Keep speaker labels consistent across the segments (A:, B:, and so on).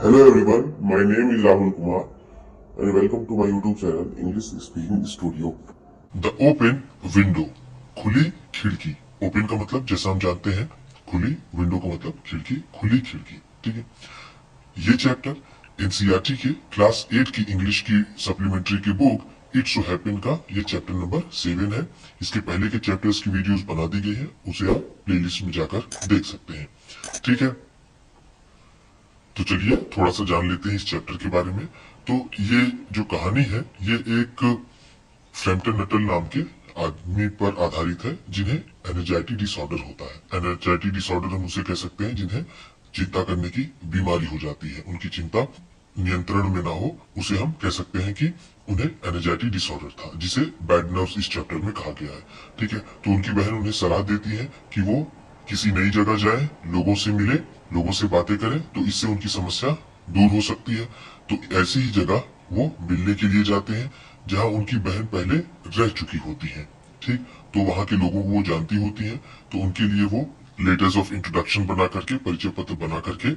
A: Hello everyone, my name is Rahul Kumar and welcome to my YouTube channel English Speaking Studio.
B: The open window, खुली खिड़की। Open का मतलब जैसा हम जानते हैं खुली, विंडो का मतलब खिड़की, खुली खिड़की। ठीक है, ये चैप्टर एनसीईआरटी के क्लास 8 की इंग्लिश की सप्लीमेंट्री की बुक इट्स सो हैपन का ये चैप्टर नंबर 7 है। इसके पहले के चैप्टर्स की वीडियोस बना दी गई है, उसे आप प्लेलिस्ट में जाकर देख सकते हैं। ठीक है, तो चलिए थोड़ा सा जान लेते हैं इस चैप्टर के बारे में। तो ये जो कहानी है ये एक फ्रैम्पटन नटल नाम के आदमी पर आधारित है जिन्हें एनजाइटी डिसऑर्डर होता है। एनजाइटी डिसऑर्डर हम उसे कह सकते हैं जिन्हें चिंता करने की बीमारी हो जाती है, उनकी चिंता नियंत्रण में ना हो, उसे हम कह सकते हैं कि उन्हें एनजाइटी डिसऑर्डर था, जिसे बैड नर्व्स इस चैप्टर में कहा गया है। ठीक है, तो उनकी बहन उन्हें सलाह देती है कि वो किसी नई जगह जाए, लोगों से मिले, लोगों से बातें करें, तो इससे उनकी समस्या दूर हो सकती है। तो ऐसी ही जगह वो मिलने के लिए जाते हैं जहां उनकी बहन पहले रह चुकी होती है। ठीक, तो वहां के लोगों को वो जानती होती है, तो उनके लिए वो लेटर्स ऑफ इंट्रोडक्शन बना करके, परिचय पत्र बना करके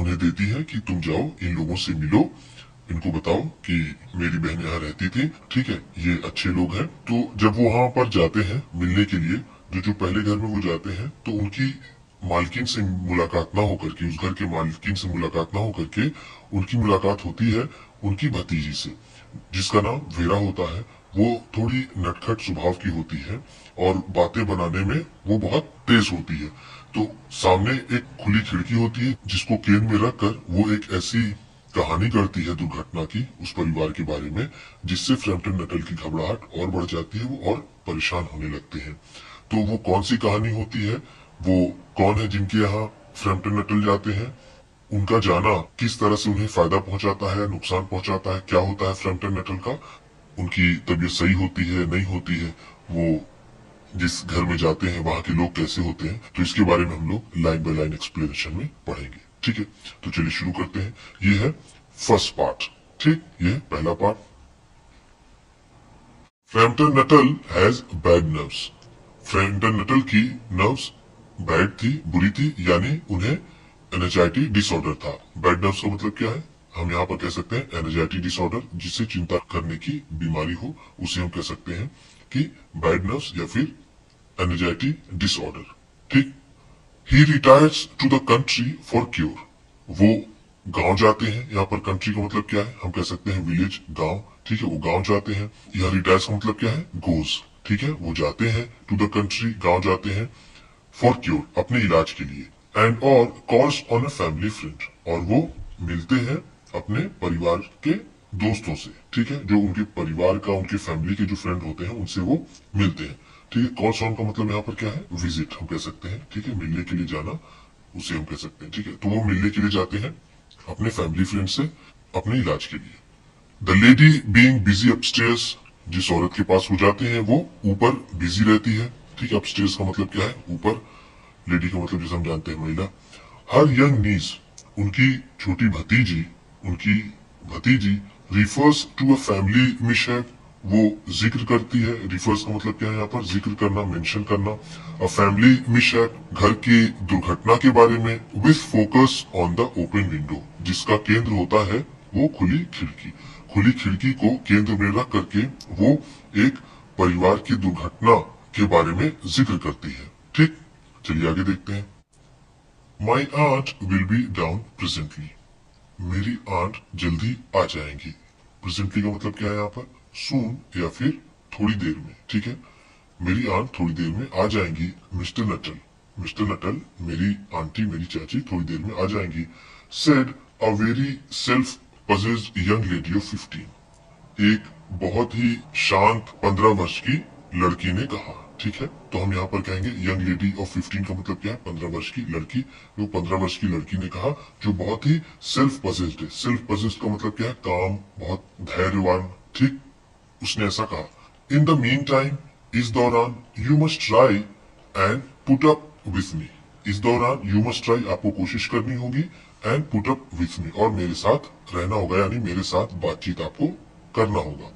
B: उन्हें देती है कि तुम जाओ इन लोगों से मिलो, इनको बताओ कि मेरी बहन यहाँ रहती थी। ठीक है, ये अच्छे लोग हैं। तो जब वो वहां पर जाते हैं मिलने के लिए, जो पहले घर में वो जाते हैं, तो उनकी मालकिन से मुलाकात ना होकर के, उस घर के मालकिन से मुलाकात ना होकर के उनकी मुलाकात होती है उनकी भतीजी से, जिसका नाम वेरा होता है। वो थोड़ी नटखट स्वभाव की होती है और बातें बनाने में वो बहुत तेज होती है। तो सामने एक खुली खिड़की होती है जिसको केंद्र में रखकर वो एक ऐसी कहानी करती है दुर्घटना की, उस परिवार के बारे में, जिससे फ्रैम्पटन नटल की घबराहट और बढ़ जाती है, वो और परेशान होने लगते हैं। तो वो कौन सी कहानी होती है, वो कौन है जिनके यहाँ फ्रैम्पटन नटल जाते हैं, उनका जाना किस तरह से उन्हें फायदा पहुंचाता है, नुकसान पहुंचाता है, क्या होता है फ्रैम्पटन नटल का, उनकी तबीयत सही होती है नहीं होती है, वो जिस घर में जाते हैं वहां के लोग कैसे होते हैं, तो इसके बारे में हम लोग लाइन बाय लाइन एक्सप्लेनेशन में पढ़ेंगे। ठीक है, तो चलिए शुरू करते हैं। ये है फर्स्ट पार्ट। ठीक, ये है पहला part. Frampton Nuttall has bad nerves. Frampton Nuttall की नर्व्स बैड थी, बुरी थी, यानी उन्हें एनजाइटी डिसऑर्डर था। बैड नर्व्स का मतलब क्या है, हम यहाँ पर कह सकते हैं एनजाइटी डिसऑर्डर, जिससे चिंता करने की बीमारी हो, उसे हम कह सकते हैं कि बैड नर्व्स या फिर एनजाइटी डिसऑर्डर। ठीक, he retires to the country for cure. वो गांव जाते हैं, यहाँ पर कंट्री का मतलब क्या है, हम कह सकते हैं विलेज, गांव। ठीक है, वो गांव जाते हैं। यहाँ रिटायर्स का मतलब क्या है, गोज। ठीक है, वो जाते हैं टू द कंट्री, गांव जाते हैं, फॉर क्योर, अपने इलाज के लिए, एंड और calls on a family friend, और वो मिलते हैं अपने परिवार के दोस्तों से। ठीक है, जो उनके परिवार का, उनके फैमिली के जो फ्रेंड होते हैं उनसे वो मिलते हैं। ठीक है, कॉल्स ऑन का मतलब यहाँ पर क्या है, विजिट हम कह सकते हैं। ठीक है, मिलने के लिए जाना, उसे हम कह सकते हैं। ठीक है, तो वो मिलने के लिए जाते हैं अपने फैमिली फ्रेंड से अपने इलाज के लिए। The lady being busy upstairs, जिस औरत के पास वो जाते हैं वो ऊपर बिजी रहती है। ठीक है, अपस्टेयर्स का मतलब क्या है, ऊपर। लेडी का मतलब जैसे हम जानते हैं महिला। हर यंग नीस, उनकी छोटी भतीजी, उनकी भतीजी, refers to a family mishap, वो जिक्र करती है। रिफर्स का मतलब क्या है यहाँ पर, जिक्र करना, मेंशन करना। अ फैमिली मिशैप, घर की दुर्घटना के बारे में, with focus on the open window, जिसका केंद्र होता है वो खुली खिड़की। खुली खिड़की को केंद्र में रख करके वो एक परिवार की दुर्घटना के बारे में जिक्र करती है। ठीक, चलिए आगे देखते हैं। My aunt will be down presently, मेरी आंट जल्दी आ जाएंगी। प्रेजेंटली का मतलब क्या है यहाँ पर, सून या फिर थोड़ी देर में। ठीक है, मेरी आंट थोड़ी देर में आ जाएंगी। मिस्टर नटल, मिस्टर नटल, मेरी आंटी, मेरी चाची थोड़ी देर में आ जाएंगी। Said a very self possessed young lady of 15, एक बहुत ही शांत 15 वर्ष की लड़की ने कहा। ठीक है, तो हम यहाँ पर कहेंगे यंग लेडी ऑफ 15 का मतलब क्या है, 15 वर्ष की लड़की। वो 15 वर्ष की लड़की ने कहा जो बहुत ही सेल्फ पजेस्ड है। सेल्फ पजेस्ड का मतलब क्या है, काम, बहुत धैर्यवान। ठीक, उसने ऐसा कहा। इन द मीन टाइम, इस दौरान, you must try and put up with me, इस दौरान यू मस्ट ट्राई, आपको कोशिश करनी होगी, and put up with me, और मेरे साथ रहना होगा, यानी मेरे साथ बातचीत आपको करना होगा।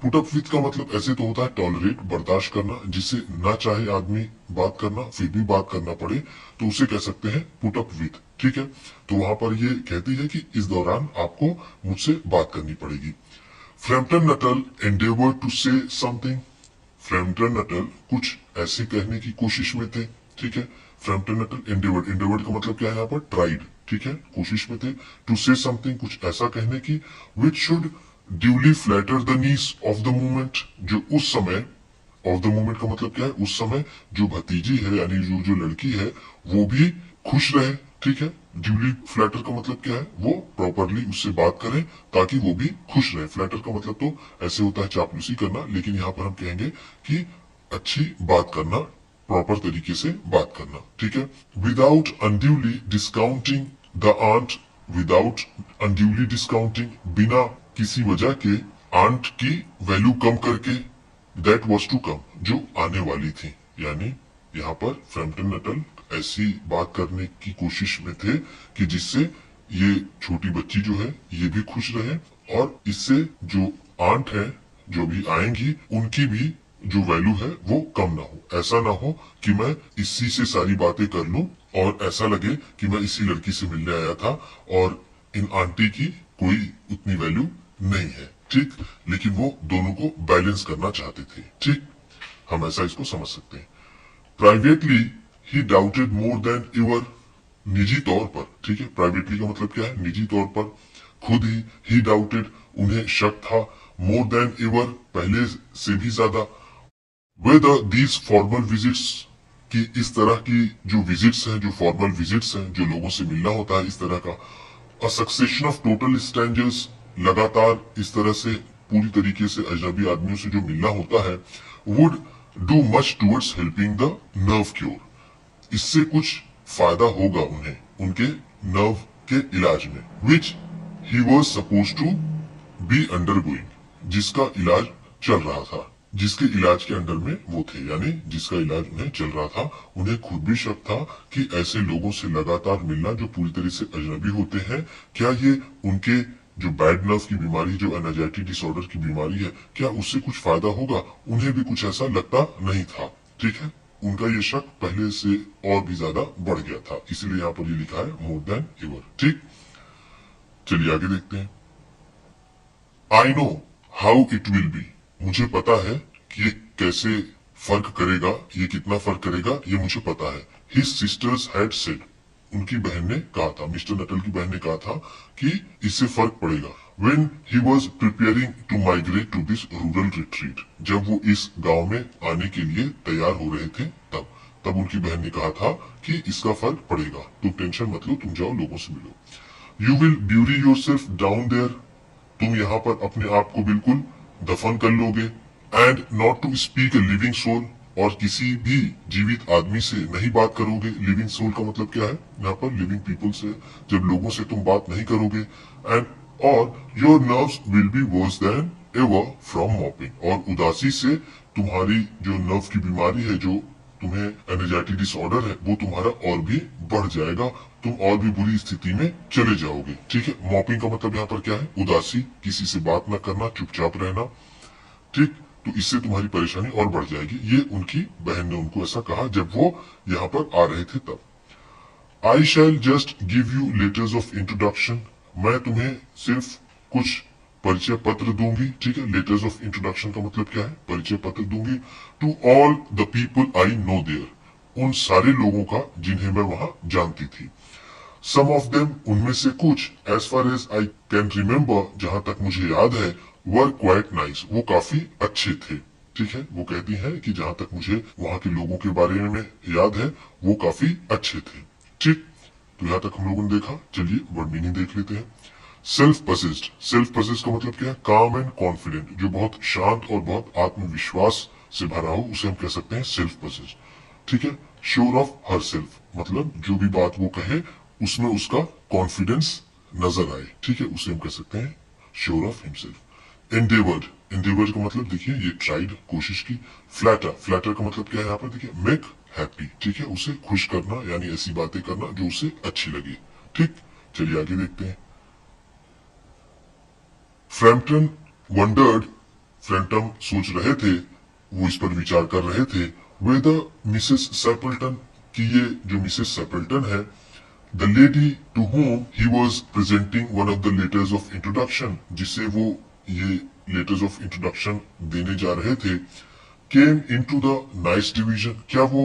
B: पुट अप विथ का मतलब ऐसे तो होता है टॉलरेट, बर्दाश्त करना, जिससे ना चाहे आदमी बात करना फिर भी बात करना पड़े तो उसे कह सकते हैं पुट अप विथ। ठीक है, तो वहां पर ये कहती है कि इस दौरान आपको मुझसे बात करनी पड़ेगी। Framton Nuttel endeavoured to say something. Framton Nuttel कुछ ऐसे कहने की कोशिश में थे। ठीक है, फ्रैम्पटन नटल एंडेवर्ड, एंडेवर्ड का मतलब क्या है यहाँ पर, ट्राइड। ठीक है, कोशिश में थे। टू से समथिंग, कुछ ऐसा कहने की, which should duly flatter the needs of the moment, जो उस समय, ऑफ द मोमेंट का मतलब क्या है, उस समय जो भतीजी है यानी जो लड़की है वो भी खुश रहे। ठीक है, ड्यूली फ्लैटर का मतलब क्या है, वो प्रॉपरली उससे बात करें ताकि वो भी खुश रहे। फ्लैटर का मतलब तो ऐसे होता है चापलूसी करना, लेकिन यहाँ पर हम कहेंगे कि अच्छी बात करना, प्रॉपर तरीके से बात करना। ठीक है, without unduly discounting the aunt, without unduly discounting, बिना किसी वजह के आंट की वैल्यू कम करके, दैट वॉज टू कम, जो आने वाली थी। यानी यहाँ पर फ्रैम्पटन नटल ऐसी बात करने की कोशिश में थे कि जिससे ये छोटी बच्ची जो है ये भी खुश रहे और इससे जो आंट है जो भी आएंगी उनकी भी जो वैल्यू है वो कम ना हो। ऐसा ना हो कि मैं इसी से सारी बातें कर लूं और ऐसा लगे कि मैं इसी लड़की से मिलने आया था और इन आंटी की कोई उतनी वैल्यू नहीं है। ठीक, लेकिन वो दोनों को बैलेंस करना चाहते थे। ठीक, हम ऐसा इसको समझ सकते हैं। Privately he doubted more than ever, निजी तौर पर। ठीक है, प्राइवेटली का मतलब क्या है, निजी तौर पर। खुद ही डाउटेड, उन्हें शक था, मोर देन एवर, पहले से भी ज्यादा, वेदर दीज फॉर्मल विजिट्स, कि इस तरह की जो विजिट्स हैं, जो फॉर्मल विजिट्स हैं, जो लोगों से मिलना होता है इस तरह का, अ सक्सेशन ऑफ टोटल स्ट्रेंजर्स, लगातार इस तरह से पूरी तरीके से अजनबी आदमियों से जो मिलना होता है, would do much towards helping the nerve cure, इससे कुछ फायदा होगा उन्हें उनके नर्व के इलाज में, which he was suppose to be undergoing, जिसका इलाज चल रहा था, जिसके इलाज के अंडर में वो थे, यानी जिसका इलाज उन्हें चल रहा था। उन्हें खुद भी शक था कि ऐसे लोगों से लगातार मिलना जो पूरी तरह से अजनबी होते हैं, क्या ये उनके जो बैड नर्व की बीमारी, जो एंजाइटी डिसऑर्डर की बीमारी है, क्या उससे कुछ फायदा होगा। उन्हें भी कुछ ऐसा लगता नहीं था। ठीक है, उनका ये शक पहले से और भी ज्यादा बढ़ गया था, इसलिए यहाँ पर ये लिखा है मोर देन एवर। ठीक, चलिए आगे देखते हैं। I know how it will be, मुझे पता है कि ये कैसे फर्क करेगा, ये कितना फर्क करेगा, ये मुझे पता है। हिज सिस्टर्स हैड सेड, उनकी बहन ने कहा था, मिस्टर नटल की बहन ने कहा था कि इससे फर्क पड़ेगा। When he was preparing to migrate to this rural retreat, जब वो इस गांव में आने के लिए तैयार हो रहे थे, तब उनकी बहन ने कहा था कि इसका फर्क पड़ेगा, तुम टेंशन मत लो, तुम जाओ लोगों से मिलो। You will bury yourself down there, तुम यहाँ पर अपने आप को बिल्कुल दफन कर लोगे। And not to speak a living soul, और किसी भी जीवित आदमी से नहीं बात करोगे। लिविंग सोल का मतलब क्या है, यहाँ पर लिविंग पीपल से, जब लोगों से तुम बात नहीं करोगे। एंड और your nerves will be worse than ever from mopping, और उदासी से तुम्हारी जो नर्व की बीमारी है, जो तुम्हें एंजाइटी डिसऑर्डर है, वो तुम्हारा और भी बढ़ जाएगा, तुम और भी बुरी स्थिति में चले जाओगे। ठीक है, मॉपिंग का मतलब यहाँ पर क्या है, उदासी, किसी से बात न करना, चुपचाप रहना। ठीक, तो इससे तुम्हारी परेशानी और बढ़ जाएगी। ये उनकी बहन ने उनको ऐसा कहा जब वो यहाँ पर आ रहे थे तब। I shall just give you letters of introduction, मैं तुम्हें सिर्फ कुछ परिचय पत्र दूंगी। ठीक है, लेटर्स ऑफ इंट्रोडक्शन का मतलब क्या है, परिचय पत्र दूंगी। To all the people I know there, उन सारे लोगों का जिन्हें मैं वहां जानती थी। सम ऑफ देम, उनमें से कुछ, as far as I can remember, जहां तक मुझे याद है, वर क्वाइट नाइस, वो काफी अच्छे थे। ठीक है, वो कहती हैं कि जहां तक मुझे वहां के लोगों के बारे में याद है वो काफी अच्छे थे। ठीक, तो यहां तक हम लोगों ने देखा। चलिए वर्ड मीनिंग देख लेते हैं। सेल्फ पसेस्ड, सेल्फ पसेस्ड का मतलब क्या है, काम एंड कॉन्फिडेंट, जो बहुत शांत और बहुत आत्मविश्वास से भरा हो, उसे हम कह सकते हैं सेल्फ पसेस्ड। ठीक है, श्योर ऑफ हर सेल्फ, मतलब जो भी बात वो कहे उसमें उसका कॉन्फिडेंस नजर आए। ठीक है, उसे हम कह सकते हैं श्योर ऑफ हिमसेल्फ। एंडेवर्ड, एंडेवर्ड का मतलब देखिए, ये ट्राइड, कोशिश की। फ्लैटर, फ्लैटर का मतलब क्या है यहाँ पर देखिए, मेक हैप्पी। ठीक है, उसे खुश करना, यानी ऐसी बातें करना जो उसे अच्छी लगे। ठीक, चलिए आगे देखते हैं। फ्रैम्पटन वंडर्ड फ्रेंटम सोच रहे थे, वो इस पर विचार कर रहे थे, वेदर मिसेस सेपल्टन की ये जो मिसेस सेपल्टन है, the lady to home he was presenting one of the letters of introduction, जिसे वो ये लेटर्स ऑफ इंट्रोडक्शन देने जा रहे थे, came into the nice division, क्या वो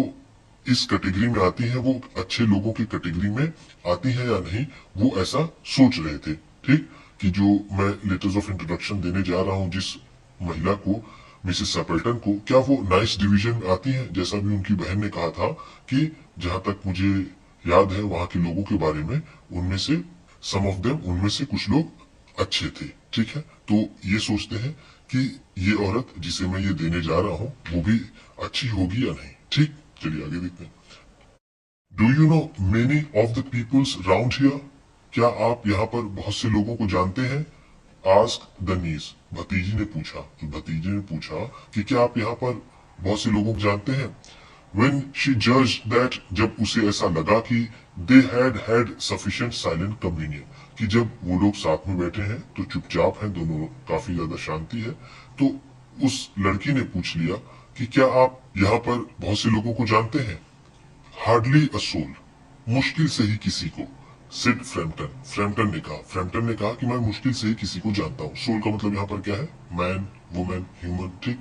B: इस कैटेगरी में आती है, वो अच्छे लोगों की कैटेगरी में आती है या नहीं, वो ऐसा सोच रहे थे। ठीक, कि जो मैं लेटर्स ऑफ इंट्रोडक्शन देने जा रहा हूं जिस महिला को, मिसेस सेपल्टन को, क्या वो नाइस डिवीजन में आती है, जैसा भी उनकी बहन ने कहा था कि जहां तक मुझे याद है वहां के लोगों के बारे में, उनमें से सम ऑफ देम, उनमें से कुछ लोग अच्छे थे। ठीक है, तो ये सोचते हैं कि ये औरत जिसे मैं ये देने जा रहा हूँ वो भी अच्छी होगी या नहीं। ठीक, चलिए आगे देखते हैं। Do you know many of the peoples round here, क्या आप यहाँ पर बहुत से लोगों को जानते हैं? आस्क द नीस, भतीजी ने पूछा, तो भतीजे ने पूछा कि क्या आप यहाँ पर बहुत से लोगों को जानते हैं? When she judged that, जब उसे ऐसा लगा कि they had sufficient silent communion, कि जब वो लोग साथ में बैठे हैं तो चुपचाप हैं दोनों, काफी ज्यादा शांति है, तो उस लड़की ने पूछ लिया कि क्या आप यहाँ पर बहुत से लोगों को जानते हैं? हार्डली अ सोल, मुश्किल से ही किसी को, सिड फ्रैम्पटन, फ्रैम्पटन ने कहा कि मैं मुश्किल से ही किसी को जानता हूँ। सोल का मतलब यहाँ पर क्या है? Man, women, human. ठीक,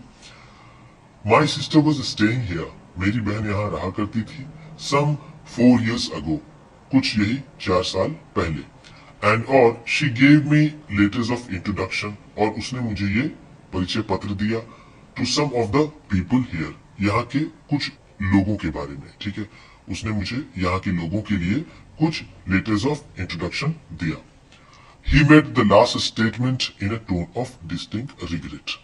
B: my sister was staying here, मेरी बहन यहाँ रहा करती थी, सम 4 years ago, कुछ यही 4 साल पहले, एंड और she gave me letters of introduction, और उसने मुझे ये परिचय पत्र दिया, to some of the people here, यहाँ के कुछ लोगों के बारे में। ठीक है, उसने मुझे यहाँ के लोगों के लिए कुछ लेटर्स ऑफ इंट्रोडक्शन दिया। He made the last statement in a tone of distinct regret,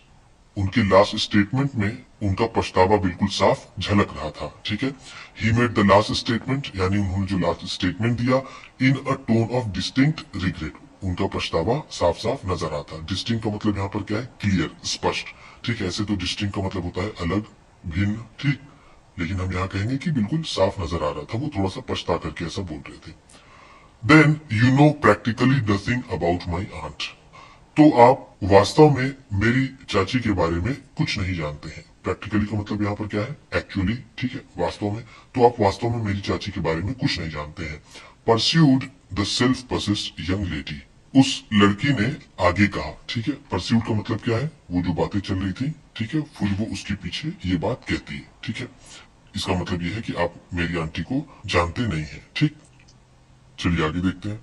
B: उनके लास्ट स्टेटमेंट में उनका पछतावा बिल्कुल साफ झलक रहा था। ठीक है, he made the last statement, यानी उन्होंने जो लास्ट स्टेटमेंट दिया, इन अ टोन ऑफ डिस्टिंक्ट रिग्रेट, उनका पछतावा साफ साफ नजर रहा था। डिस्टिंक्ट का मतलब यहाँ पर क्या है? क्लियर, स्पष्ट। ठीक है, ऐसे तो डिस्टिंक्ट का मतलब होता है अलग, भिन्न। ठीक, लेकिन हम यहाँ कहेंगे कि बिल्कुल साफ नजर आ रहा था, वो थोड़ा सा पछता करके ऐसा बोल रहे थे। Then you know practically nothing about my aunt, तो आप वास्तव में मेरी चाची के बारे में कुछ नहीं जानते हैं। प्रैक्टिकली का मतलब यहाँ पर क्या है? एक्चुअली। ठीक है, वास्तव में, तो आप वास्तव में मेरी चाची के बारे में कुछ नहीं जानते हैं। Pursued the self possessed young lady, उस लड़की ने आगे कहा। ठीक है, परस्यूड का मतलब क्या है? वो जो बातें चल रही थी, ठीक है, फिर वो उसके पीछे ये बात कहती है। ठीक है, इसका मतलब ये है कि आप मेरी आंटी को जानते नहीं है। ठीक, चलिए आगे देखते हैं।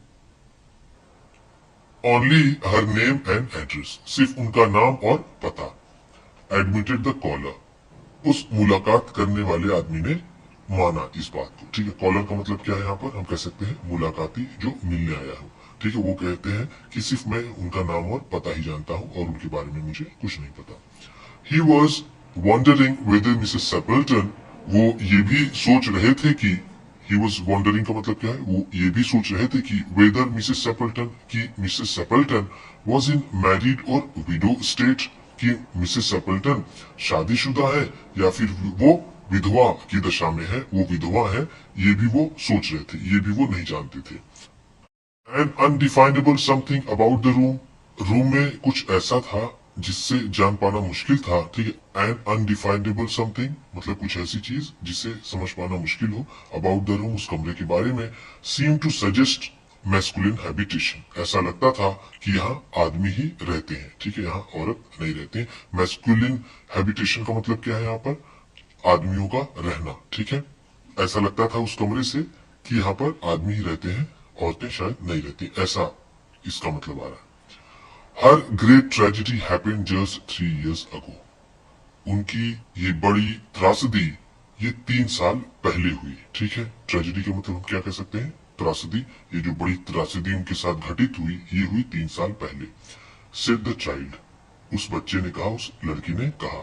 B: Only her name and address, सिर्फ उनका नाम और पता। एडमिटेड द कॉलर, उस मुलाकात करने वाले आदमी ने माना इस बात को। ठीक है, कॉलर का मतलब क्या है यहाँ पर? हम कह सकते हैं मुलाकाती जो मिलने आया हो। ठीक है, वो कहते हैं कि सिर्फ मैं उनका नाम और पता ही जानता हूँ और उनके बारे में मुझे कुछ नहीं पता। He was wondering whether Mrs Sappleton, वो ये भी सोच रहे थे कि, ही वॉज वॉन्डरिंग का मतलब क्या है? वो ये भी सोच रहे थे कि वेदर मिसेस सेपल्टन, की मिसेस सेपल्टन वॉज इन मैरिड और विडो स्टेट, कि मिसेस सेपल्टन शादीशुदा है या फिर वो विधवा की दशा में है, वो विधवा है, ये भी वो सोच रहे थे, ये भी वो नहीं जानते थे। An undefinable something about the room, room में कुछ ऐसा था जिससे जान पाना मुश्किल था। ठीक है, एन अनडिफाइनेबल समथिंग मतलब कुछ ऐसी चीज जिससे समझ पाना मुश्किल हो। अबाउट द रूम, उस कमरे के बारे में। Seem to suggest masculine habitation, ऐसा लगता था कि यहाँ आदमी ही रहते हैं। ठीक है, यहाँ औरत नहीं रहते हैं। मैस्कुलिन हैबिटेशन का मतलब क्या है? यहाँ पर आदमियों का रहना। ठीक है, ऐसा लगता था उस कमरे से कि यहाँ पर आदमी ही रहते हैं, औरतें शायद नहीं रहती, ऐसा इसका मतलब आ रहा है। Her great tragedy happened just 3 years ago, उनकी ये बड़ी त्रासदी ये 3 साल पहले हुई। ठीक है, ट्रेजेडी का मतलब हम क्या कह सकते हैं? त्रासदी। ये जो बड़ी त्रासदी उनके साथ घटित हुई, ये हुई 3 साल पहले। सेड द चाइल्ड, उस बच्चे ने कहा, उस लड़की ने कहा।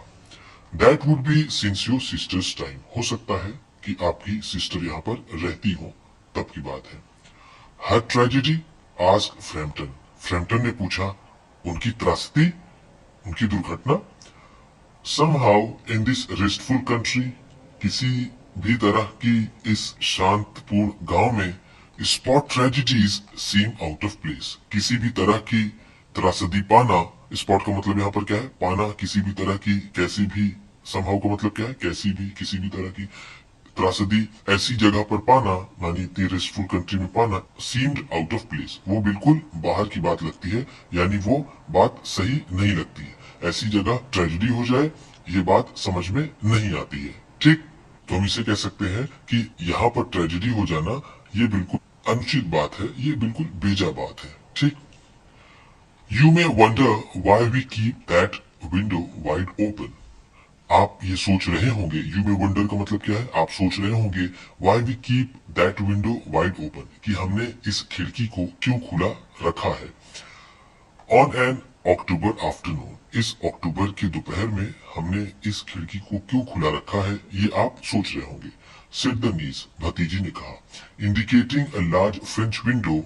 B: That would be since your sisters time, हो सकता है कि आपकी सिस्टर यहाँ पर रहती हो, तब की बात है। Her tragedy, ask Framton, Framton ने पूछा, उनकी त्रासदी, उनकी दुर्घटना। Somehow in this restful country, किसी भी तरह की इस शांतपूर्ण गांव में, spot tragedies seem out of place, किसी भी तरह की त्रासदी पाना, स्पॉट का मतलब यहाँ पर क्या है, पाना, किसी भी तरह की, कैसी भी, समहाउ का मतलब क्या है, कैसी भी, किसी भी तरह की त्रासदी ऐसी जगह पर पाना, यानी इतनी रिस्कफुल कंट्री में पाना, सीम्ड आउट ऑफ प्लेस, वो बिल्कुल बाहर की बात लगती है, यानी वो बात सही नहीं लगती है। ऐसी जगह ट्रेजेडी हो जाए, ये बात समझ में नहीं आती है। ठीक, तो हम इसे कह सकते हैं कि यहाँ पर ट्रेजेडी हो जाना ये बिल्कुल अनुचित बात है, ये बिल्कुल बेजा बात है। ठीक, you may wonder why we keep that window wide open. आप ये सोच रहे होंगे, यू मे वंडर का मतलब क्या है, आप सोच रहे होंगे, why we keep that window wide open, कि हमने इस खिड़की को क्यों खुला रखा है। ऑन एन अक्टूबर आफ्टरनून, इस अक्टूबर के दोपहर में हमने इस खिड़की को क्यों खुला रखा है, ये आप सोच रहे होंगे। सेड द नीस, भतीजी ने कहा, indicating a large French window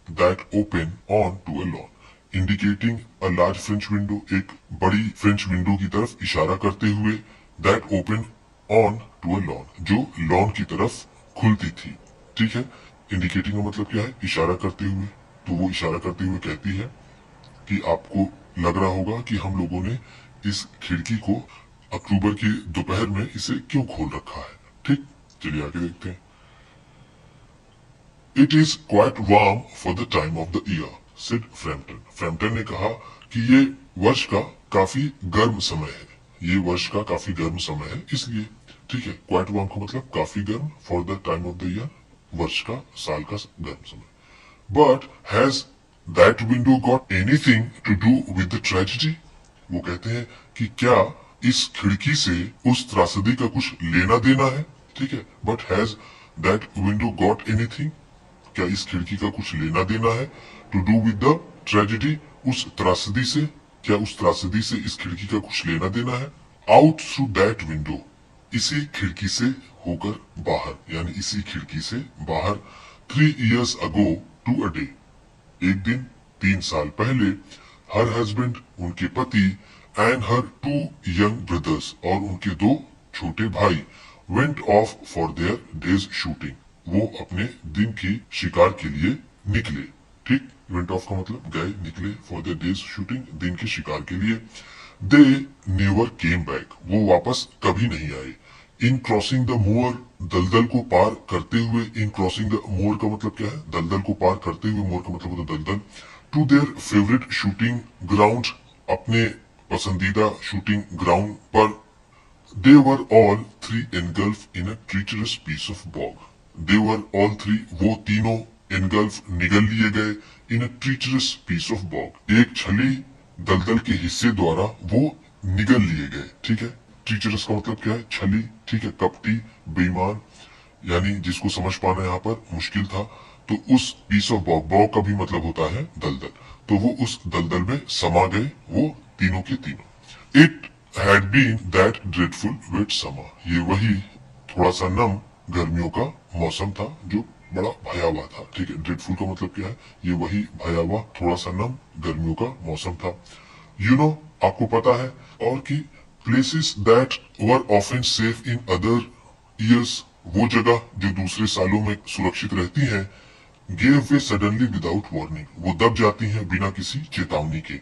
B: that open on to a lawn. Indicating a large French window, एक बड़ी फ्रेंच विंडो की तरफ इशारा करते हुए, that open on to a lawn, जो लॉन की तरफ खुलती थी। ठीक है, इंडिकेटिंग का मतलब क्या है, इशारा करते हुए। तो वो इशारा करते हुए कहती है कि आपको लग रहा होगा कि हम लोगों ने इस खिड़की को अक्टूबर की दोपहर में इसे क्यों खोल रखा है। ठीक, चलिए आगे देखते हैं। It is quite warm for the time of the year, said Frampton. Framton ने कहा कि ये वर्ष का काफी गर्म समय है, ये वर्ष का काफी गर्म समय है इसलिए। ठीक है, क्वाइट वार्म का मतलब काफी गर्म, for the time of the year, वर्ष का, साल का गर्म समय। But has that window got anything to do with the tragedy. वो कहते हैं कि क्या इस खिड़की से उस त्रासदी का कुछ लेना देना है। ठीक है, but has that window got anything, क्या इस खिड़की का कुछ लेना देना है, to do with the tragedy, उस त्रासदी से, क्या उस त्रासदी से इस खिड़की का कुछ लेना देना है। आउट थ्रू दैट विंडो, इसी खिड़की से होकर बाहर, यानी इसी खिड़की से बाहर। 3 years ago to a day, एक दिन 3 साल पहले, हर हस्बैंड, उनके पति, एंड हर 2 young brothers, और उनके 2 छोटे भाई, went of for their days shooting, वो अपने दिन की शिकार के लिए निकले। ठीक, वेंट ऑफ का मतलब गए, निकले, फॉर देयर डेज शूटिंग, दिन के शिकार के लिए। दे नेवर केम बैक, वो वापस कभी नहीं आए। इन क्रॉसिंग द मोर, दलदल को पार करते हुए, इन क्रॉसिंग द मोर का मतलब क्या है, दलदल को पार करते हुए, मोर का मतलब होता है दलदल। To their favourite shooting ground, अपने पसंदीदा शूटिंग ग्राउंड पर। They were all 3 engulfed in a treacherous piece of bog, they were all 3, वो तीनों, engulfed, निगल लिए गए, इन a treacherous piece of bog, एक छली दलदल के हिस्से द्वारा वो निगल लिए गए। ठीक है, ट्रीचरस का मतलब क्या है, छली। ठीक है, कपटी, बेईमान, यानी जिसको समझ पाना यहाँ पर मुश्किल था। तो उस पीस ऑफ बॉग, बॉग का भी मतलब होता है दलदल, तो वो उस दलदल में समा गए, वो तीनों के तीनों। It had been that dreadful wet summer, ये वही थोड़ा सा नम गर्मियों का मौसम था जो बड़ा भयावह था। ठीक है, ड्रेडफुल का मतलब क्या है, ये वही भयावह थोड़ा सा नम गर्मियों का मौसम था। यू नो, आपको पता है, और कि places that were often safe in other years, वो जगह जो दूसरे सालों में सुरक्षित रहती हैं, गेव वे सडनली विदाउट वार्निंग, वो दब जाती हैं बिना किसी चेतावनी के।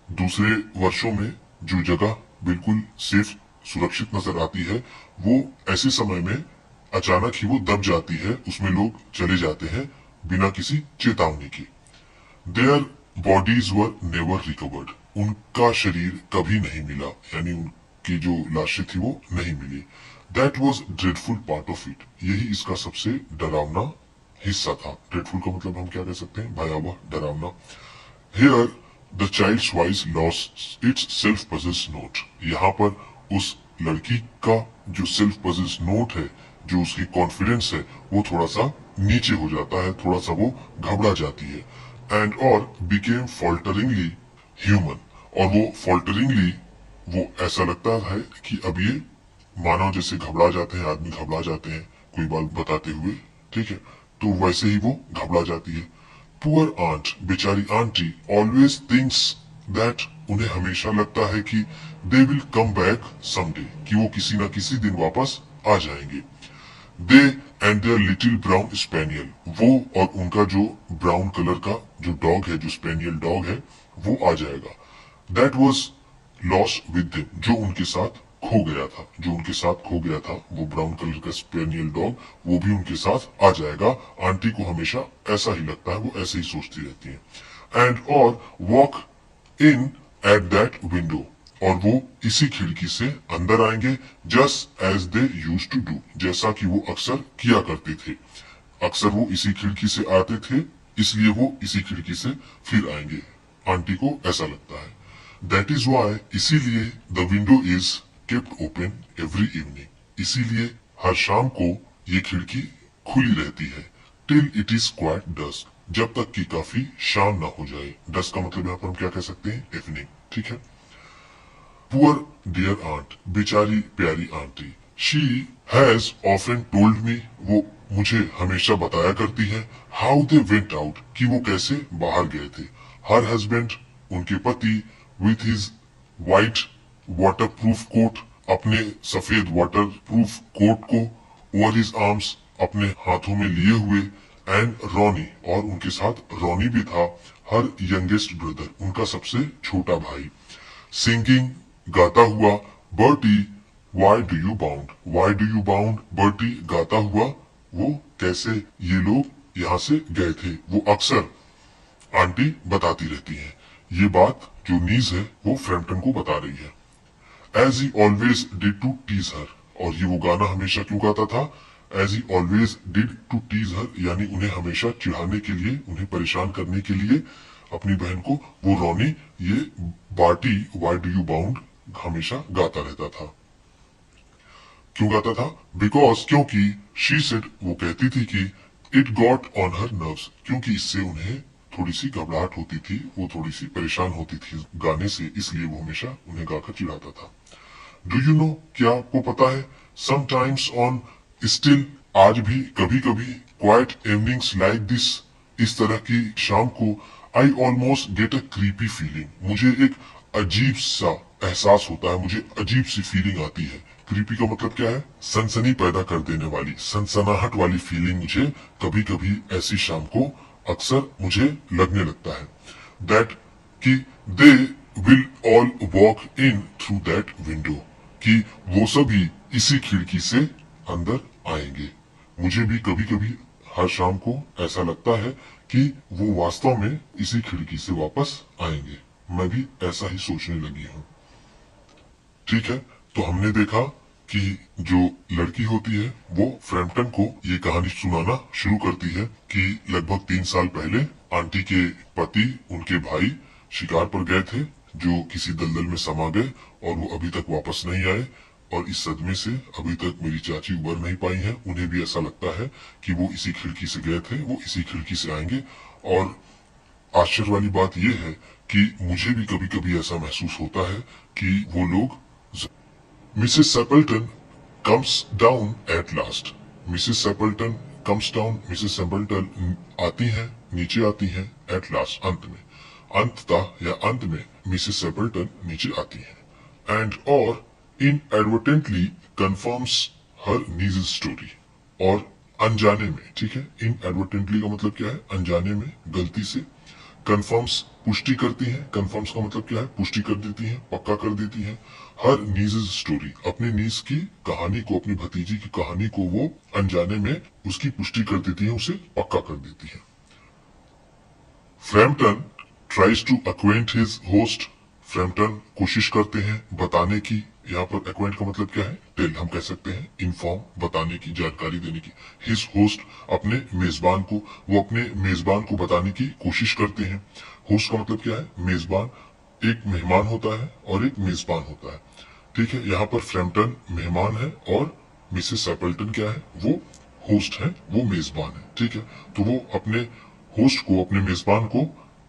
B: दूसरे वर्षों में जो जगह बिल्कुल सेफ, सुरक्षित नजर आती है, वो ऐसे समय में अचानक ही वो दब जाती है, उसमें लोग चले जाते हैं बिना किसी चेतावनी के। Their bodies were never recovered, उनका शरीर कभी नहीं मिला, यानी उनकी जो लाशें थी वो नहीं मिली। That was dreadful part of it, यही इसका सबसे डरावना हिस्सा था। ड्रेडफुल का मतलब हम क्या कह सकते हैं, भयावह, डरावना। Here the child's voice lost its self possessed note, यहाँ पर उस लड़की का जो सेल्फ पजेस्ड नोट है, जो उसकी कॉन्फिडेंस है, वो थोड़ा सा नीचे हो जाता है, थोड़ा सा वो घबरा जाती है। एंड और बिकेम फॉल्टरिंगली ह्यूमन, और वो फॉल्टरिंगली, वो ऐसा लगता है कि अब ये मानव जैसे घबरा जाते हैं, आदमी घबरा जाते हैं कोई बात बताते हुए। ठीक है, तो वैसे ही वो घबरा जाती है। पुअर आंट, बेचारी आंटी, ऑलवेज थिंक्स दैट, उन्हें हमेशा लगता है कि they will come back someday, कि वो किसी ना किसी दिन वापस आ जाएंगे। They and their little brown spaniel, वो और उनका जो ब्राउन कलर का जो डॉग है, जो स्पेनियल डॉग है, वो आ जाएगा। That was lost with them, जो उनके साथ खो गया था, जो उनके साथ खो गया था, वो ब्राउन कलर का स्पेनियल डॉग, वो भी उनके साथ आ जाएगा। आंटी को हमेशा ऐसा ही लगता है, वो ऐसे ही सोचती रहती है। एंड और walk in at that window, और वो इसी खिड़की से अंदर आएंगे, just as they used to do, जैसा कि वो अक्सर किया करते थे। अक्सर वो इसी खिड़की से आते थे, इसलिए वो इसी खिड़की से फिर आएंगे। आंटी को ऐसा लगता है। दैट इज वाई, इसीलिए the window is kept open every evening, इसीलिए हर शाम को ये खिड़की खुली रहती है। Till it is quite dusk, जब तक कि काफी शाम ना हो जाए। डस्क का मतलब यहाँ पर हम क्या कह सकते हैं, इवनिंग, ठीक है। पुअर डियर आंट, बेचारी प्यारी aunty. She has often told me, वो मुझे हमेशा बताया करती है, हाउ दे वेंट आउट, कि वो कैसे बाहर गए थे। हर हस्बैंड, उनके पति, with his white waterproof coat, अपने सफेद वाटर प्रूफ कोट को, ओवर हिज आर्म्स, अपने हाथों में लिए हुए, एंड रॉनी, और उनके साथ रॉनी भी था, हर यंगेस्ट ब्रदर, उनका सबसे छोटा भाई। सिंगिंग, गाता हुआ, Bertie Y do you bound, Y do you bound, Bertie गाता हुआ, वो कैसे ये लोग यहाँ से गए थे, वो अक्सर आंटी बताती रहती है। ये बात जो नीज है वो फ्रैम्पटन को बता रही है। As he always did to tease her, और ये वो गाना हमेशा क्यों गाता था, as he always did to tease her, यानी उन्हें हमेशा चिढ़ाने के लिए, उन्हें परेशान करने के लिए, अपनी बहन को, वो रॉनी ये Bertie why do you bound हमेशा गाता रहता था। क्यों गाता था, बिकॉज, क्योंकि, शी सेड, वो कहती थी कि, it got on her nerves, क्योंकि इससे उन्हें थोड़ी सी घबराहट होती थी, वो थोड़ी सी परेशान होती थी गाने से, इसलिए वो हमेशा उन्हें गाकर चिढ़ाता था। डू यू नो, क्या आपको पता है, समटाइम्स ऑन स्टिल, आज भी कभी कभी, क्वाइट इवनिंग्स लाइक दिस, इस तरह की शाम को, I almost get a creepy feeling, मुझे एक अजीब सा एहसास होता है, मुझे अजीब सी फीलिंग आती है। क्रीपी का मतलब क्या है, सनसनी पैदा कर देने वाली, सनसनाहट वाली फीलिंग मुझे कभी कभी ऐसी शाम को अक्सर मुझे लगने लगता है। दैट, कि they will all walk in through that window, कि वो सभी इसी खिड़की से अंदर आएंगे। मुझे भी कभी कभी हर शाम को ऐसा लगता है कि वो वास्तव में इसी खिड़की से वापस आएंगे। मैं भी ऐसा ही सोचने लगी हूँ। ठीक है, तो हमने देखा कि जो लड़की होती है वो फ्रैम्पटन को ये कहानी सुनाना शुरू करती है कि लगभग 3 साल पहले आंटी के पति, उनके भाई शिकार पर गए थे, जो किसी दलदल में समा गए और वो अभी तक वापस नहीं आए, और इस सदमे से अभी तक मेरी चाची उबर नहीं पाई है। उन्हें भी ऐसा लगता है कि वो इसी खिड़की से गए थे, वो इसी खिड़की से आएंगे। और आश्चर्य वाली बात यह है कि मुझे भी कभी कभी ऐसा महसूस होता है कि वो लोग, Mrs Sappleton comes down at last, Mrs Sappleton comes down, Mrs Sappleton आती हैं, नीचे आती हैं, एट लास्ट, अंत में, अंततः या अंत में मिसेस सेपल्टन नीचे आती हैं। एंड और इनएडवर्टेंटली कंफर्म्स हर नीज स्टोरी, और अनजाने में, ठीक है, इनएडवर्टेंटली का मतलब क्या है, अनजाने में, गलती से, कंफर्म्स पुष्टि करती हैं, कंफर्म्स का मतलब क्या है, पुष्टि कर देती हैं, पक्का कर देती हैं, हर नीज स्टोरी, अपने नीज की कहानी को, अपनी भतीजी की कहानी को वो अनजाने में उसकी पुष्टि कर देती है, उसे पक्का कर देती है। Framton tries to acquaint his host, Framton कोशिश करते हैं बताने की, यहाँ पर एक्वेंट का मतलब क्या है, टेल, हम कह सकते हैं इन्फॉर्म, बताने की, जानकारी देने की। हिज होस्ट, अपने मेजबान को, वो अपने मेजबान को बताने की कोशिश करते हैं। होस्ट का मतलब क्या है, मेजबान, एक मेहमान होता है और एक मेजबान होता है, ठीक है। यहाँ पर फ्रैम्पटन मेहमान है और मिसेस सेपल्टन क्या है, वो होस्ट है, वो मेजबान है, ठीक है। तो वो अपने होस्ट को, अपने मेजबान को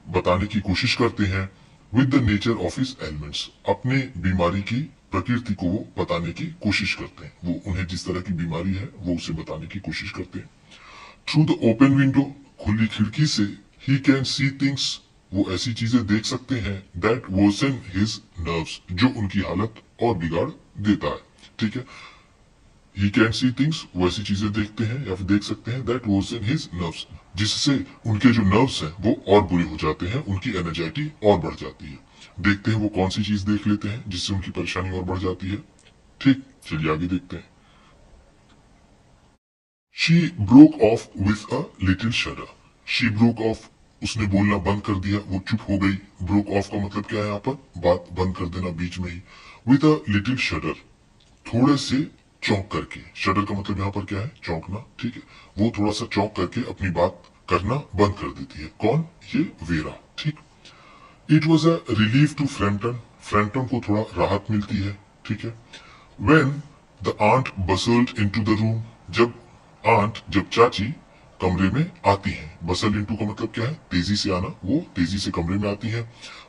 B: बताने की कोशिश करते हैं, with the nature of his elements, अपने बीमारी की प्रकृति को वो बताने की कोशिश करते हैं, वो उन्हें जिस तरह की बीमारी है वो उसे बताने की कोशिश करते हैं। थ्रू द ओपन विंडो, खुली खिड़की से, ही कैन सी थिंग्स, वो ऐसी चीजें देख सकते हैं, दैट वर्सन हिज नर्व्स, जो उनकी हालत और बिगाड़ देता है, ठीक है। ही कैन सी थिंग्स, वो ऐसी चीजें देखते हैं या फिर देख सकते हैं, दैट वर्सन हिज नर्व्स, जिससे उनके जो नर्व्स हैं वो और बुरे हो जाते हैं, उनकी एनर्जाइटी और बढ़ जाती है। देखते हैं वो कौन सी चीज देख लेते हैं जिससे उनकी परेशानी और बढ़ जाती है। ठीक, चलिए आगे देखते हैं। She broke of with a little शडर। She broke of, उसने बोलना बंद कर दिया, वो चुप हो गई। ब्रोक ऑफ का मतलब क्या है यहाँ पर? बात बंद कर देना बीच में ही। विथ अ लिटिल शडर, थोड़े से चौंक करके। शडर का मतलब यहाँ पर क्या है? चौंकना। ठीक है, वो थोड़ा सा चौंक करके अपनी बात करना बंद कर देती है। कौन? ये वेरा। ठीक। It was a relief to Framton, Framton को थोड़ा राहत मिलती है। ठीक है। When the aunt bustled into the द रूम, जब आंट, जब चाची कमरे में आती हैं। बसल इनटू का मतलब क्या है? तेजी से आना, वो तेजी से कमरे में आती हैं।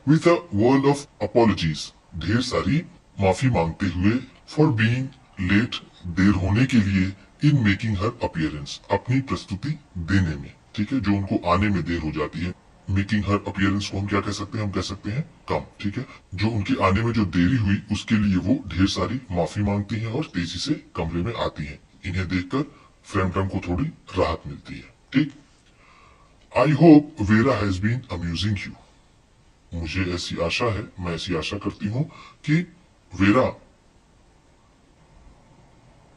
B: With a world of apologies, ढेर सारी माफी मांगते हुए, फॉर बीइंग लेट, देर होने के लिए, इन मेकिंग हर अपीयरेंस, अपनी प्रस्तुति देने में। ठीक है, जो उनको आने में देर हो जाती है। मेकिंग हर अपीयरेंस को हम क्या कह सकते हैं? हम कह सकते हैं कम। ठीक है, जो उनके आने में जो देरी हुई उसके लिए वो ढेर सारी माफी मांगती हैं और तेजी से कमरे में आती हैं। इन्हें देखकर फ्रैम्पटन को थोड़ी राहत मिलती है। ठीक। I hope Vera has been amusing you, मुझे ऐसी आशा है, मैं ऐसी आशा करती हूं कि वेरा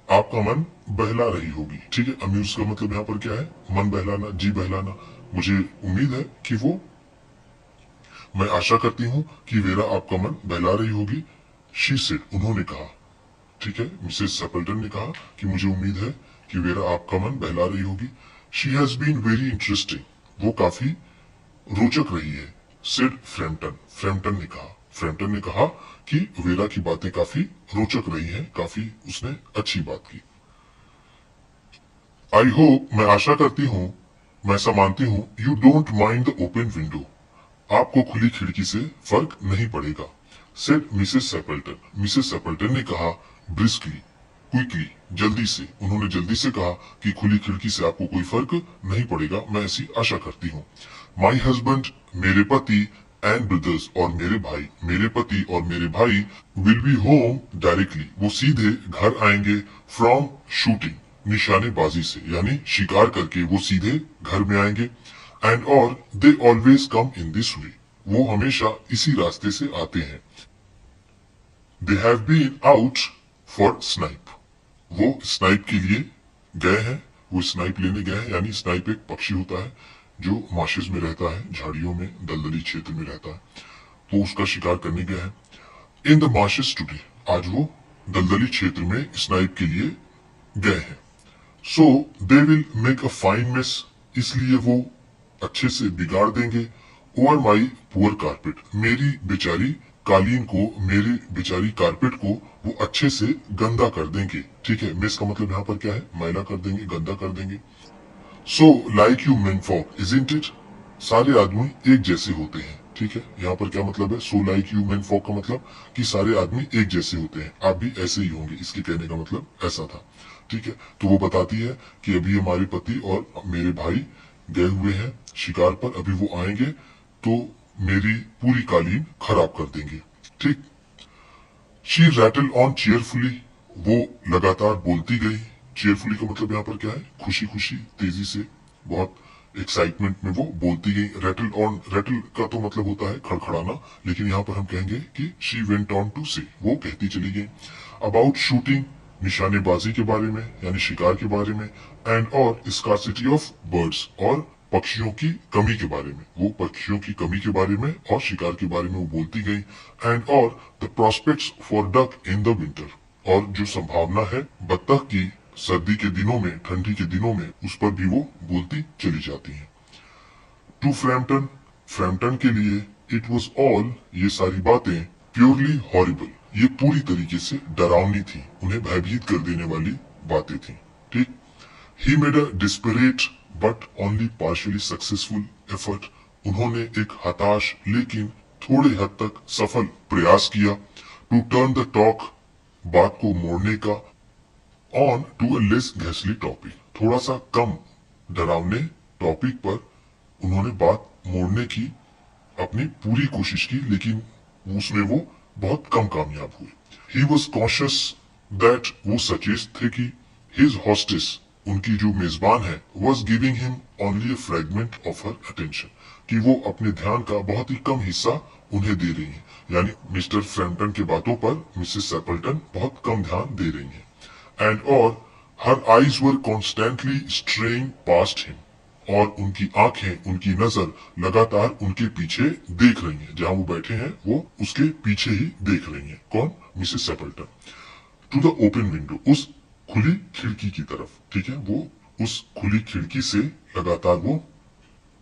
B: आपका मन बहला रही होगी। ठीक है, अम्यूज का मतलब यहाँ पर क्या है? मन बहलाना, जी बहलाना। मुझे उम्मीद है कि वो, मैं आशा करती हूँ कि वेरा आपका मन बहला रही होगी। शी सेड, उन्होंने कहा। ठीक है, मिसेस सेपल्टन ने कहा कि मुझे उम्मीद है कि वेरा आपका मन बहला रही होगी। She has been very interesting, वो काफी रोचक रही है। सेड फ्रैम्पटन, फ्रैम्पटन ने कहा। फ्रैम्पटन ने कहा कि वेरा की बातें काफी रोचक रही हैं, काफी उसने अच्छी बात की। आई होप, मैं आशा करती हूँ, मैं ऐसा मानती हूँ, you don't mind the open window, आपको खुली खिड़की से फर्क नहीं पड़ेगा। Said Mrs Sappleton, Mrs Sappleton ने कहा। ब्रिस्कली, क्विकली, जल्दी से। उन्होंने जल्दी से कहा कि खुली खिड़की से आपको कोई फर्क नहीं पड़ेगा, मैं ऐसी आशा करती हूँ। माई हस्बैंड, मेरे पति, एंड ब्रदर्स, और मेरे भाई, मेरे पति और मेरे भाई, विल बी होम डायरेक्टली, वो सीधे घर आएंगे। फ्रॉम शूटिंग, निशानेबाजी से, यानी शिकार करके वो सीधे घर में आएंगे। एंड और they always come in this way, वो हमेशा इसी रास्ते से आते हैं। They have been out for snipe, वो स्नाइप के लिए गए हैं, वो स्नाइप लेने गए हैं। यानी स्नाइप एक पक्षी होता है जो मार्शेस में रहता है, झाड़ियों में, दलदली क्षेत्र में रहता है, वो उसका शिकार करने गए हैं। इन द मार्शेस टुडे, आज वो दलदली क्षेत्र में स्नाइप के लिए गए हैं। So they will make a fine mess, इसलिए वो अच्छे से बिगाड़ देंगे। ओवर माई पुअर कारपेट, मेरी बेचारी कालीन को, मेरी बेचारी कारपेट को वो अच्छे से गंदा कर देंगे। ठीक है, मेस का मतलब यहाँ पर क्या है? मैला कर देंगे, गंदा कर देंगे। So like you menfolk isn't it, सारे आदमी एक जैसे होते हैं। ठीक है, यहाँ पर क्या मतलब है? So like you menfolk का मतलब कि सारे आदमी एक जैसे होते हैं, आप भी ऐसे ही होंगे, इसके कहने का मतलब ऐसा था। ठीक है, तो वो बताती है कि अभी हमारे पति और मेरे भाई गए हुए हैं शिकार पर, अभी वो आएंगे तो मेरी पूरी कालीन खराब कर देंगे। ठीक। शी रैटल ऑन चेयरफुली, वो लगातार बोलती गई। चेयरफुली का मतलब यहाँ पर क्या है? खुशी खुशी, तेजी से, बहुत एक्साइटमेंट में वो बोलती गई। रैटल ऑन, रैटल का तो मतलब होता है खड़खड़ाना, लेकिन यहाँ पर हम कहेंगे कि शी वेंट ऑन टू से, वो कहती चली गई। अबाउट शूटिंग, निशानेबाजी के बारे में, यानी शिकार के बारे में। एंड और स्कार्सिटी ऑफ बर्ड्स, और पक्षियों की कमी के बारे में, वो पक्षियों की कमी के बारे में और शिकार के बारे में वो बोलती गई। एंड और the prospects for duck in the winter, और जो संभावना है बत्तख की सर्दी के दिनों में, ठंडी के दिनों में, उस पर भी वो बोलती चली जाती हैं। टू फ्रैम्पटन, फ्रैम्पटन के लिए, इट वॉज ऑल, ये सारी बातें, प्योरली हॉरिबल, ये पूरी तरीके से डरावनी थी, उन्हें भयभीत कर देने वाली बातें थी। ठीक। He made a desperate but only partially successful effort, उन्होंने एक हताश लेकिन थोड़े हद तक सफल प्रयास किया। टू टर्न द टॉक, बात को मोड़ने का। ऑन टू अ लेस घैसली टॉपिक, थोड़ा सा कम डरावने टॉपिक पर उन्होंने बात मोड़ने की अपनी पूरी कोशिश की, लेकिन उसमें वो बहुत कम कामयाब हुए। ही वॉज कॉशियस दैट, वो सचेत थे कि हिज हॉस्टेस, उनकी जो मेजबान है, was giving him only a fragment of her attention, कि वो अपने ध्यान का बहुत ही कम हिस्सा उन्हें दे रही है। यानी मिस्टर फ्रैम्पटन की बातों पर मिसेस सेपल्टन बहुत कम ध्यान दे रही है। एंड और हर आईज वर कॉन्स्टेंटली स्ट्रेइंग पास्ट हिम, और उनकी आंखें, उनकी नजर लगातार उनके पीछे देख रही हैं। जहां वो बैठे हैं वो उसके पीछे ही देख रही हैं। कौन? Mrs Sappleton. To the open window, उस खुली खिड़की की तरफ। ठीक है, वो उस खुली खिड़की से लगातार वो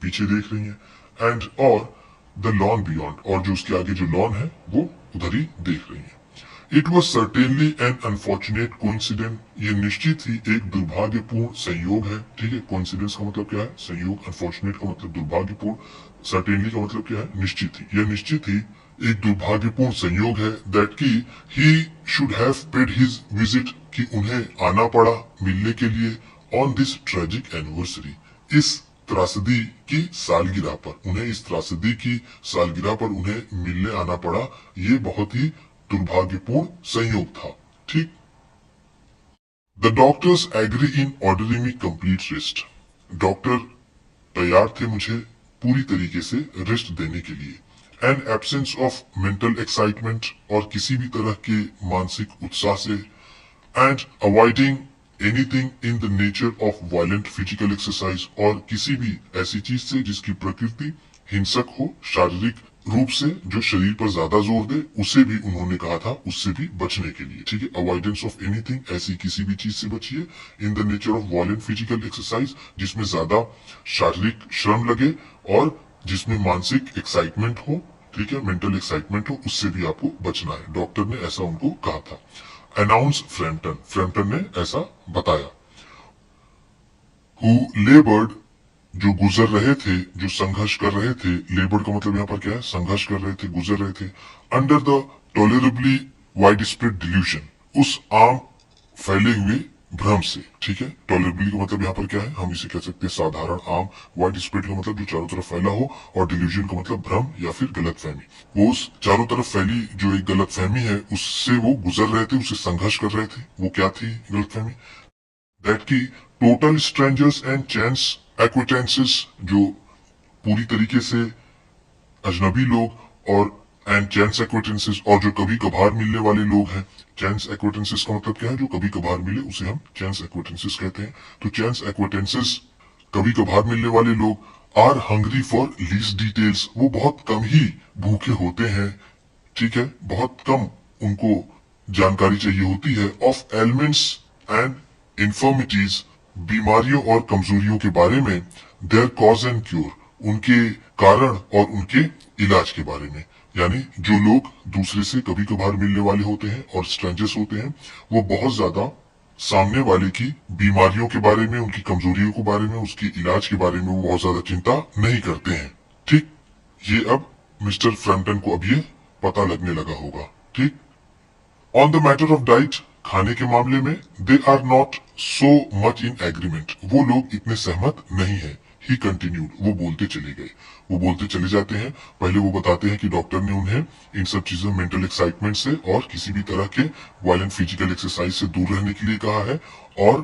B: पीछे देख रही हैं। एंड और द लॉन बियॉन्ड, और जो उसके आगे जो लॉन है वो उधर ही देख रही हैं। It was certainly an unfortunate coincident, ये निश्चित ही एक दुर्भाग्यपूर्ण संयोग है। ठीक है, कोइंसिडेंस का मतलब क्या है? संयोग। अनफॉर्चुनेट का मतलब दुर्भाग्यपूर्ण। सर्टेनली का मतलब क्या है? निश्चित ही। यह निश्चित ही एक दुर्भाग्यपूर्ण संयोग है दैट की he should have paid his visit, कि उन्हें आना पड़ा मिलने के लिए ऑन दिस ट्रेजिक एनिवर्सरी, इस त्रासदी की सालगिरह पर। उन्हें इस त्रासदी की सालगिरह पर उन्हें मिलने आना पड़ा, ये बहुत ही दुर्भाग्यपूर्ण संयोग था। ठीक। The doctors agree in ordering me complete rest, doctor तैयार थे मुझे पूरी तरीके से रेस्ट देने के लिए। And absence of mental excitement, और किसी भी तरह के मानसिक उत्साह से। And avoiding anything in the nature of violent physical exercise, और किसी भी ऐसी चीज से जिसकी प्रकृति हिंसक हो, शारीरिक रूप से जो शरीर पर ज्यादा जोर दे, उसे भी उन्होंने कहा था, उससे भी बचने के लिए। ठीक है, अवॉइडेंस ऑफ एनीथिंग, ऐसी किसी भी चीज से बचिए। In the nature of violent physical exercise, जिसमें ज्यादा शारीरिक श्रम लगे और जिसमें मानसिक एक्साइटमेंट हो। ठीक है, मेंटल एक्साइटमेंट हो, उससे भी आपको बचना है। डॉक्टर ने ऐसा उनको कहा था। अनाउंस फ्रैम्पटन, फ्रैम्पटन ने ऐसा बताया। हु लेबर्ड, जो गुजर रहे थे, जो संघर्ष कर रहे थे। लेबर्ड का मतलब यहाँ पर क्या है? संघर्ष कर रहे थे, गुजर रहे थे। Under the tolerably widespread delusion, उस आम फैले हुए भ्रम से। ठीक है, टॉलरेबली का मतलब यहाँ पर क्या है? हम इसे कह सकते हैं साधारण, आम। वाइड स्प्रेड का मतलब जो चारों तरफ फैला हो, और डिल्यूजन का मतलब भ्रम या फिर गलतफहमी। वो उस चारों तरफ फैली जो एक गलतफहमी है, उससे वो गुजर रहे थे, उससे संघर्ष कर रहे थे। वो क्या थी गलतफहमी? दैट की टोटल स्ट्रेंजर्स एंड चांस एक्विटेंसेस, जो पूरी तरीके से अजनबी लोग, और एंड चांस एक्विटेंसेस, और जो कभी कभार मिलने वाले लोग हैं। चांस एक्विटेंसेस का मतलब क्या है? जो कभी कभार मिले उसे हम चांस एक्विटेंसेस कहते हैं। तो चांस एक्विटेंसेस, कभी कभार मिलने वाले लोग, are hungry for least details, वो बहुत कम ही भूखे होते हैं। ठीक है, बहुत कम उनको जानकारी चाहिए होती है। ऑफ एलिमेंट्स एंड इंफर्मिटीज, बीमारियों और कमजोरियों के बारे में। देयर कॉज एंड क्योर, उनके कारण और उनके इलाज के बारे में। यानी जो लोग दूसरे से कभी कभार मिलने वाले होते हैं और स्ट्रेंजर्स होते हैं, वो बहुत ज्यादा सामने वाले की बीमारियों के बारे में, उनकी कमजोरियों के बारे में, उसके इलाज के बारे में वो बहुत ज्यादा चिंता नहीं करते हैं। ठीक, ये अब मिस्टर फ्रैम्पटन को अब ये पता लगने लगा होगा। ठीक। On the matter of diet, खाने के मामले में, they are not so much in agreement, वो लोग इतने सहमत नहीं है। ही कंटिन्यूड, वो बोलते चले गए, वो बोलते चले जाते हैं। पहले वो बताते हैं कि डॉक्टर ने उन्हें इन सब चीजों, मेंटल एक्साइटमेंट से और किसी भी तरह के वायलेंट फिजिकल एक्सरसाइज से दूर रहने के लिए कहा है, और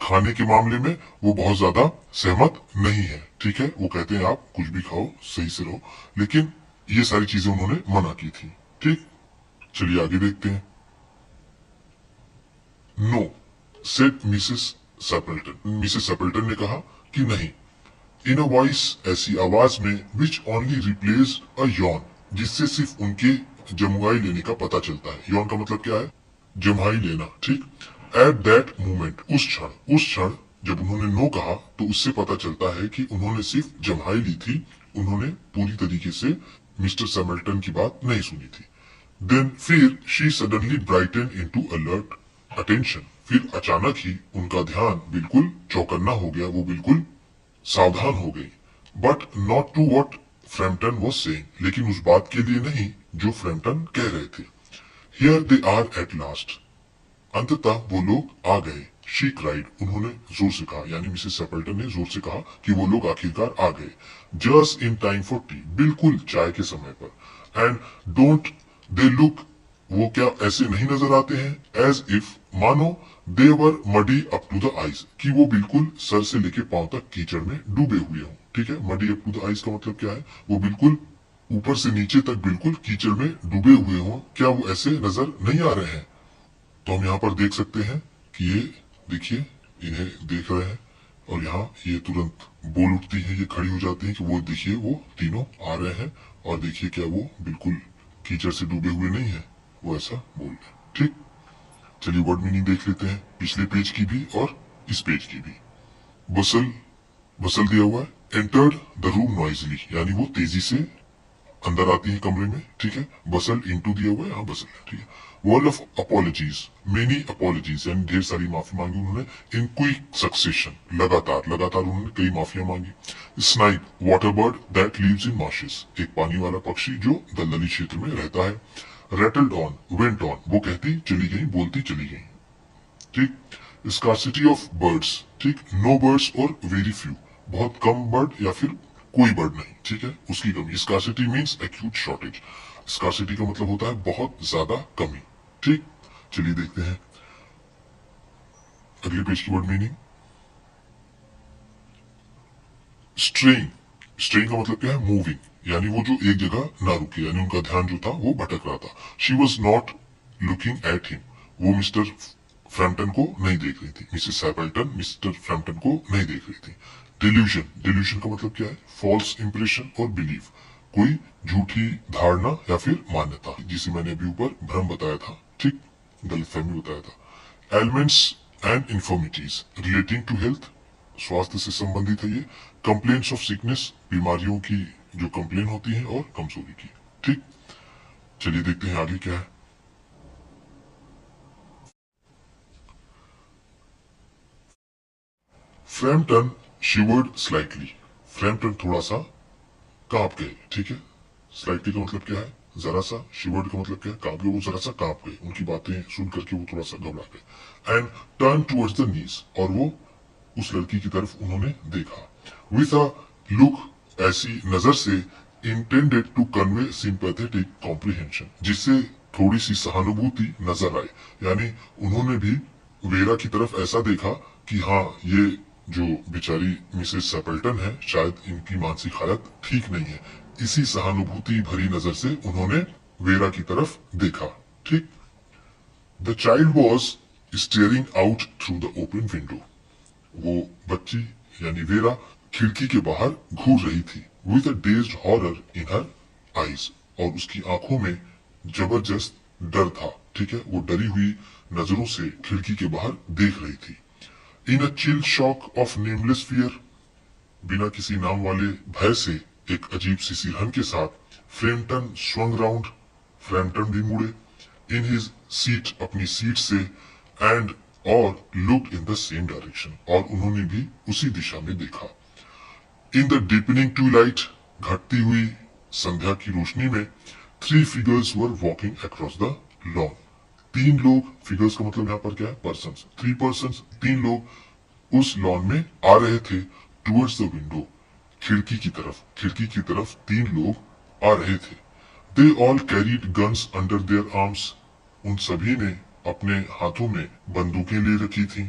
B: खाने के मामले में वो बहुत ज्यादा सहमत नहीं है। ठीक है, वो कहते हैं आप कुछ भी खाओ, सही से रहो, लेकिन ये सारी चीजें उन्होंने मना की थी। ठीक, चलिए आगे देखते हैं। No, said Mrs Sappleton, Mrs Sappleton ने कहा कि नहीं। इन अ वॉइस, ऐसी आवाज में, which only replace a Yon, जिससे सिर्फ उनके जमुआई लेने का पता चलता है। यॉन का मतलब क्या है? जमाई लेना। ठीक। एट दैट मोमेंट, उस क्षण जब उन्होंने नो कहा, तो उससे पता चलता है कि उन्होंने सिर्फ जमाई ली थी, उन्होंने पूरी तरीके से मिस्टर सेपल्टन की बात नहीं सुनी थी। देन फिर she suddenly brightened into alert attention, फिर अचानक ही उनका ध्यान बिल्कुल चौकन्ना हो गया, वो बिल्कुल सावधान हो गई। But not to what Frampton was saying, लेकिन उस बात के लिए नहीं जो फ्रैम्पटन कह रहे थे। Here they are at last, अंततः वो लोग आ गए। शी क्राइड, उन्होंने जोर से कहा, यानी मिसेस सेपल्टन ने जोर से कहा कि वो लोग आखिरकार आ गए। Just in time for T, बिल्कुल चाय के समय पर। एंड डोंट दे लुक, वो क्या ऐसे नहीं नजर आते हैं, एज इफ, मानो they were muddy up to the eyes, कि वो बिल्कुल सर से लेके पांव तक कीचड़ में डूबे हुए हों। ठीक है, muddy up to the eyes का मतलब क्या है, वो बिल्कुल ऊपर से नीचे तक बिल्कुल कीचड़ में डूबे हुए हों। क्या वो ऐसे नजर नहीं आ रहे हैं? तो हम यहाँ पर देख सकते हैं कि ये देखिए, इन्हें देख रहे हैं और यहाँ ये तुरंत बोल उठती है, ये खड़ी हो जाती है कि वो देखिए वो तीनों आ रहे हैं और देखिए क्या वो बिल्कुल कीचड़ से डूबे हुए नहीं है, वो ऐसा बोल रहे हैं। ठीक, चलिए वर्ड मीनिंग देख लेते हैं, पिछले पेज की भी और इस पेज की भी। बसल, बसल दिया हुआ है, एंटर्ड द रूम नॉइजली, यानी वो तेजी से अंदर आती है कमरे में। ठीक है, बसल इनटू दिया हुआ है, यहाँ बसल है। ठीक है, world of apologies, many apologies, यानी ढेर सारी माफी मांगी उन्होंने। इन क्विक सक्सेशन, लगातार लगातार उन्होंने कई माफियां मांगी। Snipe, water bird that lives in marshes, एक पानी वाला पक्षी जो दलदली क्षेत्र में रहता है। रेटल्ड ऑन, वेंट ऑन, वो कहती चली गई, बोलती चली गई। ठीक, स्कार्सिटी ऑफ बर्ड्स, ठीक, नो बर्ड्स और वेरी फ्यू, बहुत कम बर्ड या फिर कोई बर्ड नहीं। ठीक है, उसकी कमी। Scarcity means acute shortage, scarcity का मतलब होता है बहुत ज्यादा कमी। ठीक, चलिए देखते हैं अगले पेज की वर्ड मीनिंग। स्ट्रेइंग, स्ट्रेइंग का मतलब क्या है, मूविंग, यानी वो जो एक जगह ना रुके, यानी उनका ध्यान जो था वो भटक रहा था। She was not looking at him, वो मिस्टर फ्रैम्पटन को नहीं देख रही थी, मिसेस सैपल्टन मिस्टर फ्रैम्पटन को नहीं देख रही थी। डिल्यूजन, डिल्यूजन का मतलब क्या है, फॉल्स इंप्रेशन और बिलीव, कोई झूठी धारणा या फिर मान्यता, जिसे मैंने अभी ऊपर भ्रम बताया था। ठीक, गलतफहमी बताया था। Elements and infirmities relating to health, स्वास्थ्य से संबंधित है ये। कंप्लेन्स ऑफ सिकनेस, बीमारियों की जो कंप्लेन होती है, और कमजोरी की। ठीक, चलिए देखते हैं आगे क्या है। फ्रैम्पटन शिवर्ड स्लाइटली, फ्रैम्पटन थोड़ा सा कांप गए। ठीक है, स्लाइटली का मतलब क्या है, जरा सा। शिवर्ड का मतलब क्या है, कांप गए, वो जरा सा कांप गए, उनकी बातें सुन करके वो थोड़ा सा घबरा गए। And turn towards the knees, और वो उस लड़की की तरफ उन्होंने देखा। विथ अ लुक, ऐसी नजर से, intended to convey sympathetic comprehension, जिससे थोड़ी सी सहानुभूति नजर आए, यानी उन्होंने भी वेरा की तरफ ऐसा देखा कि हाँ, ये जो बेचारी मिसेस सैपल्टन है, शायद इनकी मानसिक हालत ठीक नहीं है। इसी सहानुभूति भरी नजर से उन्होंने वेरा की तरफ देखा। ठीक, the child was staring out through the open window, वो बच्ची यानी वेरा खिड़की के बाहर घूर रही थी। With a dazed horror in her eyes, और उसकी आंखों में जबरदस्त डर था। ठीक है, वो डरी हुई नजरों से खिड़की के बाहर देख रही थी। In a chill shock of nameless fear, बिना किसी नाम वाले भय से, एक अजीब सी सिरहन के साथ, फ्रैम्पटन स्वंग राउंड, फ्रैम्पटन भी मुड़े। इन हिज सीट, अपनी सीट से, एंड और look in the same direction, और उन्होंने भी उसी दिशा में देखा। इन द डीपनिंग ट्विलाइट, घटती हुई संध्या की रोशनी में, 3 figures were walking across the lawn, 3 लोग, फिगर्स का मतलब यहाँ पर क्या है, पर्सन्स, 3 पर्सन्स, 3 लोग उस लॉन में आ रहे थे। टूवर्ड्स द विंडो, खिड़की की तरफ, खिड़की की तरफ 3 लोग आ रहे थे। They all carried guns under their arms, उन सभी ने अपने हाथों में बंदूकें ले रखी थी।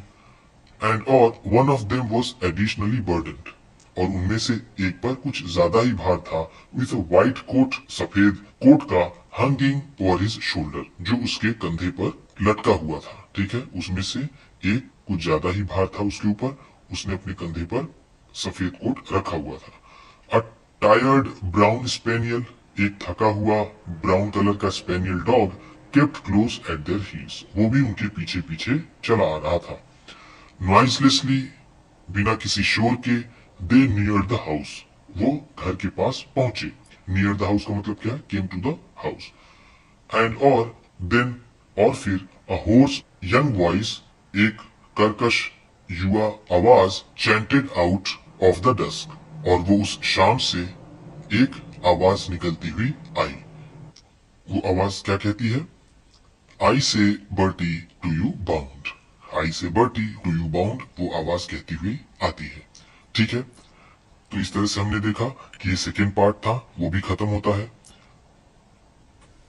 B: एंड और one of them was additionally burdened, और उनमें से एक पर कुछ ज्यादा ही भार था। विथ अ व्हाइट कोट, सफेद कोट का, हंगिंग ओवर हिज शोल्डर, जो उसके कंधे पर लटका हुआ था। ठीक है, उसमें से एक कुछ ज्यादा ही भार था उसके ऊपर, उसने अपने कंधे पर सफेद कोट रखा हुआ था। अ टायर्ड ब्राउन स्पेनियल, एक थका हुआ ब्राउन कलर का spaniel dog, kept close eight there heels, वो भी उनके पीछे पीछे चला आ रहा था। नॉइजलेसली, बिना किसी शोर के, दे नियर द हाउस, वो घर के पास पहुंचे। नियर द हाउस का मतलब क्या है, came to the house. And और देन, और फिर, अ होर्स यंग वॉइस, एक कर्कश युवा आवाज, chanted out of the dusk, और वो उस शाम से एक आवाज निकलती हुई आई। वो आवाज क्या कहती है, आई से बर्टी टू यू बाउंड, आई से बर्टी टू यू बाउंड, वो आवाज कहती हुई आती है। ठीक है, तो इस तरह से हमने देखा कि ये सेकेंड पार्ट था, वो भी खत्म होता है।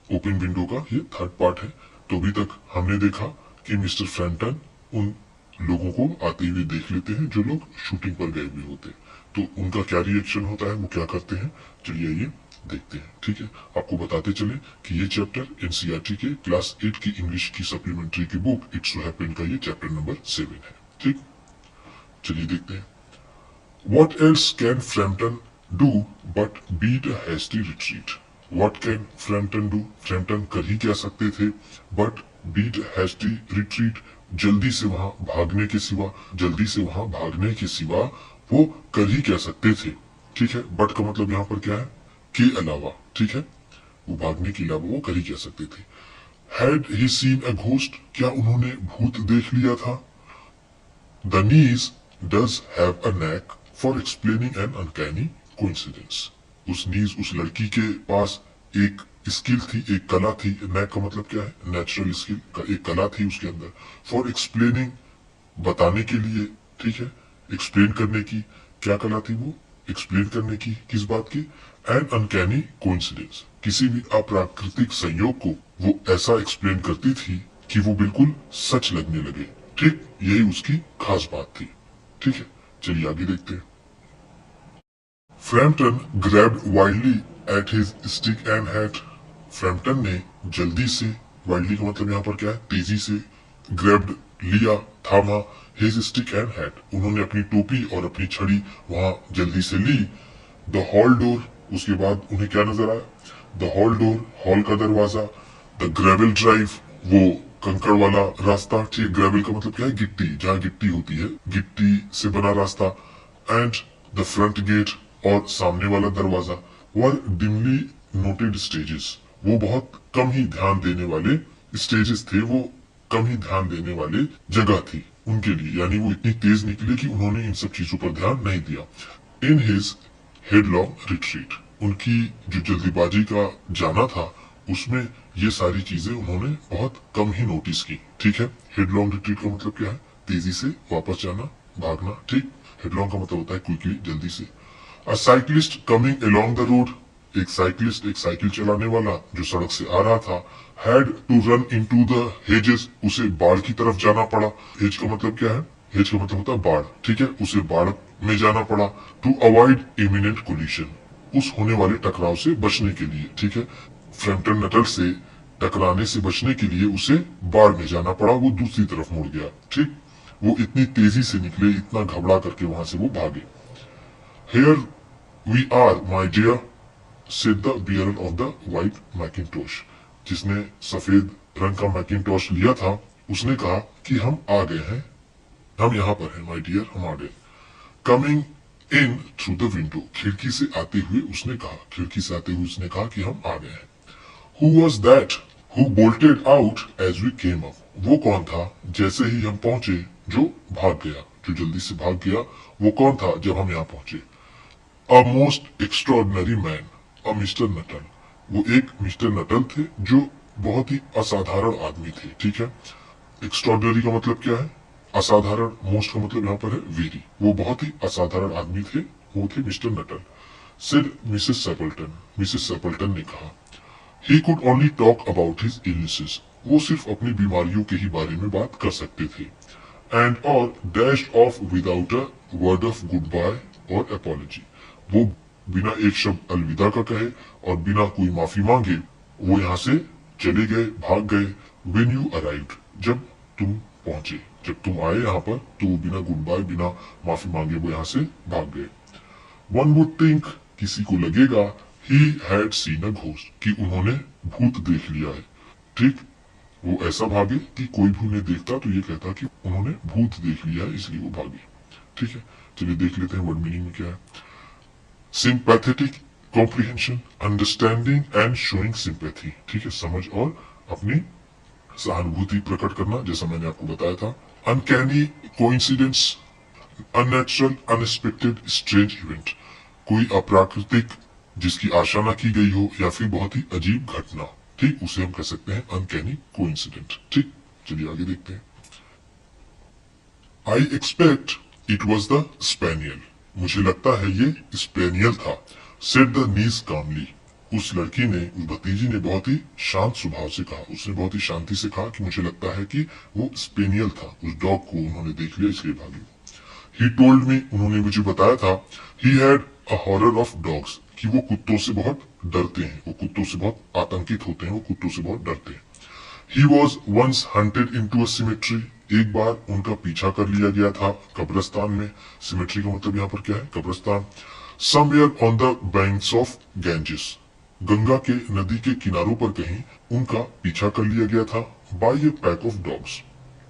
B: ओपन विंडो का ये थर्ड पार्ट है। तो अभी तक हमने देखा कि मिस्टर फ्रैम्पटन उन लोगों को आते हुए देख लेते हैं जो लोग शूटिंग पर गए हुए होते हैं। तो उनका क्या रिएक्शन होता है, वो क्या करते हैं, चलिए ये देखते हैं। ठीक है, आपको बताते चले कि ये चैप्टर एनसीईआरटी के क्लास 8 की इंग्लिश की सप्लीमेंट्री की बुक इट सो हैपेंड का ये चैप्टर नंबर 7 है। ठीक, चलिए देखते हैं। What else can Frampton do but beat a hasty retreat? What can Frampton do? Frampton कर ही क्या सकते थे but beat a hasty retreat, जल्दी से वहां भागने के सिवा, जल्दी से वहां भागने के सिवा वो कर ही क्या सकते थे। ठीक है, बट का मतलब यहाँ पर क्या है, के अलावा। ठीक है, वो भागने के अलावा वो कर ही क्या सकते थे। Had he seen a ghost? क्या उन्होंने भूत देख लिया था? The niece does have a knack for explaining an uncanny coincidence. उस नीज, उस लड़की के पास एक स्किल थी, एक कला थी। नैक का मतलब क्या है, नेचुरल स्किल का एक कला थी उसके अंदर। फॉर एक्सप्लेनिंग, बताने के लिए। ठीक है, एक्सप्लेन करने की क्या कला थी वो, एक्सप्लेन करने की किस बात की, एन अनकैनी कोइंसिडेंस, किसी भी अप्राकृतिक संयोग को वो ऐसा एक्सप्लेन करती थी कि वो बिल्कुल सच लगने लगे। ठीक, यही उसकी खास बात थी। ठीक है, चलिए आगे देखते हैं। Frampton grabbed wildly at his stick and hat. Frampton ने जल्दी से, वाइल्डली का मतलब यहाँ पर क्या है, तेजी से, ग्रैब्ड लिया, थामा, हिज स्टिक एंड हैट, उन्होंने अपनी टोपी और अपनी छड़ी वहां जल्दी से ली। द हॉल डोर, उसके बाद उन्हें क्या नजर आया, द हॉल डोर, हॉल का दरवाजा, द ग्रेवल ड्राइव, वो कंकड़ वाला रास्ता। ठीक, ग्रेवल का मतलब क्या है, गिट्टी, जहाँ गिट्टी होती है, गिट्टी से बना रास्ता। एंड द फ्रंट गेट, और सामने वाला दरवाजा। वर डिमली नोटेड स्टेजेस, वो बहुत कम ही ध्यान देने वाले स्टेजेस थे, वो कम ही ध्यान देने वाले जगह थी उनके लिए, यानी वो इतनी तेज निकले कि उन्होंने इन सब चीजों पर ध्यान नहीं दिया। इन हिज हेडलॉन्ग रिट्रीट, उनकी जो जल्दीबाजी का जाना था उसमें ये सारी चीजें उन्होंने बहुत कम ही नोटिस की। ठीक है, हेडलॉन्ग रिट्रीट का मतलब क्या है, तेजी से वापस जाना, भागना। ठीक, हेडलॉन्ग का मतलब होता है क्विकली, जल्दी से। A cyclist coming along the road, एक साइक्लिस्ट, एक साइकिल चलाने वाला जो सड़क से आ रहा था, had to run into the hedges, उसे बाढ़ की तरफ जाना पड़ा। हेज का मतलब क्या है, हेज का मतलब होता है बाढ़। ठीक है, उसे बाढ़ में जाना पड़ा। टू अवॉइड इमिनेंट कोलिशन, उस होने वाले टकराव से बचने के लिए। ठीक है, फ्रैम्पटन नटल से टकराने से बचने के लिए उसे बाढ़ में जाना पड़ा, वो दूसरी तरफ मुड़ गया। ठीक, वो इतनी तेजी से निकले, इतना घबरा करके वहां से वो भागे। Here we are, my dear, said the bearer of the white Macintosh, जिसने सफेद रंग का मैकिंटॉश लिया था, उसने कहा कि हम आ गए हैं, हम यहाँ पर हैं, माय डियर, हम आ गए। Coming in through the window, खिड़की से आते हुए उसने कहा, खिड़की से आते हुए उसने कहा कि हम आ गए हैं। Who was that who bolted out as we came up? वो कौन था जैसे ही हम पहुंचे, जो भाग गया, जो जल्दी से भाग गया, वो कौन था जब हम यहाँ पहुंचे। A most extraordinary man, a Mr. Nuttall, वो एक मिस्टर नटल थे जो बहुत ही असाधारण आदमी थे। ठीक है, एक्स्ट्रॉर्डनरी का मतलब क्या है, असाधारण। मोस्ट का मतलब यहाँ पर है वेरी, वो बहुत ही असाधारण आदमी थे, वो थे Mr Nuttel. Said Mrs Sappleton, Mrs Sappleton ने कहा। He could only talk about his illnesses, वो सिर्फ अपनी बीमारियों के ही बारे में बात कर सकते थे। And or dashed off without a word of goodbye or apology, वो बिना एक शब्द अलविदा का कहे और बिना कोई माफी मांगे वो यहाँ से चले गए, भाग गए। When you arrived, जब तुम पहुंचे, जब तुम आए यहाँ पर, तो वो बिना गुड बाय, बिना माफी मांगे वो यहाँ से भाग गए। One would think, किसी को लगेगा, he had seen a ghost, कि उन्होंने भूत देख लिया है। ठीक, वो ऐसा भागे कि कोई भी उन्हें देखता तो ये कहता कि उन्होंने भूत देख लिया है, इसलिए वो भागे। ठीक है, चलिए देख लेते हैं वर्ड मीनिंग में क्या है। Sympathetic, comprehension, understanding and showing sympathy. ठीक है, समझ और अपनी सहानुभूति प्रकट करना, जैसा मैंने आपको बताया था। Uncanny coincidence, unnatural, unexpected, strange event, कोई अप्राकृतिक जिसकी आशा न की गई हो या फिर बहुत ही अजीब घटना। ठीक, उसे हम कह सकते हैं अनकैनी कोइंसिडेंट। ठीक, चलिए आगे देखते हैं। I expect it was the spaniel, मुझे लगता है ये स्पेनियल था। सेड द नीस कामली, उस लड़की ने, उस भतीजी ने बहुत ही शांत स्वभाव से कहा, उसने बहुत ही शांति से कहा कि मुझे लगता है कि वो स्पेनियल था, उस डॉग को उन्होंने देख लिया इसलिए भागी। ही टोल्ड मी, उन्होंने मुझे बताया था, he had a horror of dogs, कि वो कुत्तों से बहुत डरते हैं, वो कुत्तों से बहुत आतंकित होते हैं, वो कुत्तों से बहुत डरते हैं। He was once hunted into a cemetery, एक बार उनका पीछा कर लिया गया था कब्रिस्तान में। सिमेट्री का मतलब यहाँ पर क्या है? कब्रिस्तान। Somewhere on the banks of Ganges, Ganga के नदी के किनारों पर कहीं उनका पीछा कर लिया गया था। By a pack of dogs,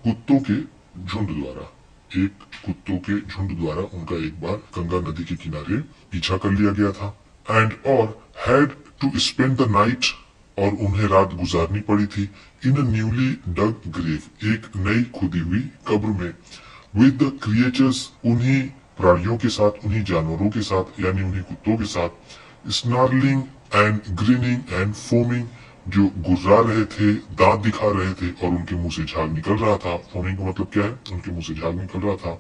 B: कुत्तों के झुंड द्वारा, एक कुत्तों के झुंड द्वारा उनका एक बार गंगा नदी के किनारे पीछा कर लिया गया था। एंड और had to spend the night, और उन्हें रात गुजारनी पड़ी थी, in a newly dug grave, एक नई खुदी हुई कब्र में, विद द क्रिएचर्स, उन्हीं प्राणियों के साथ, उन्हीं जानवरों के साथ, यानी उन्हीं कुत्तों के साथ, snarling and grinning and foaming, जो गुर्रा रहे थे, दांत दिखा रहे थे और उनके मुंह से झाग निकल रहा था। फोमिंग का मतलब क्या है? उनके मुंह से झाग निकल रहा था।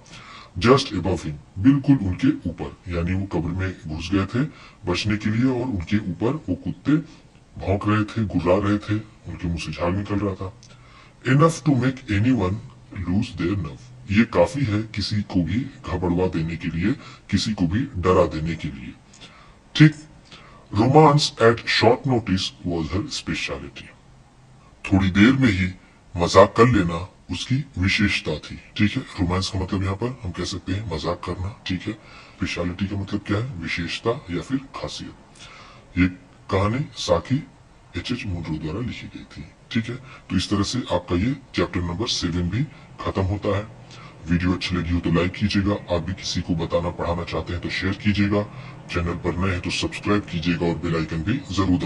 B: जस्ट एबव हिम, बिल्कुल उनके ऊपर, यानी वो कब्र में घुस गए थे बचने के लिए और उनके ऊपर वो कुत्ते भौंक रहे थे, गुर्रा रहे थे, उनके मुंह से झाग निकल रहा था। Enough to make anyone lose their nerve, ये काफी है किसी को भी घबरवा देने के लिए, किसी को भी डरा देने के लिए। ठीक। Romance at short notice was her speciality, थोड़ी देर में ही मजाक कर लेना उसकी विशेषता थी। ठीक है, रोमांस का मतलब यहाँ पर हम कह सकते हैं मजाक करना। ठीक है, स्पेशलिटी का मतलब क्या है? विशेषता या फिर खासियत। ये कहानी साकी एच मुनरो द्वारा लिखी गई थी। ठीक है, तो इस तरह से आपका ये चैप्टर नंबर 7 भी खत्म होता है। वीडियो अच्छी लगी हो तो लाइक कीजिएगा, आप भी किसी को बताना पढ़ाना चाहते हैं तो शेयर कीजिएगा, चैनल पर नए हैं तो सब्सक्राइब कीजिएगा और बेल आइकन भी जरूर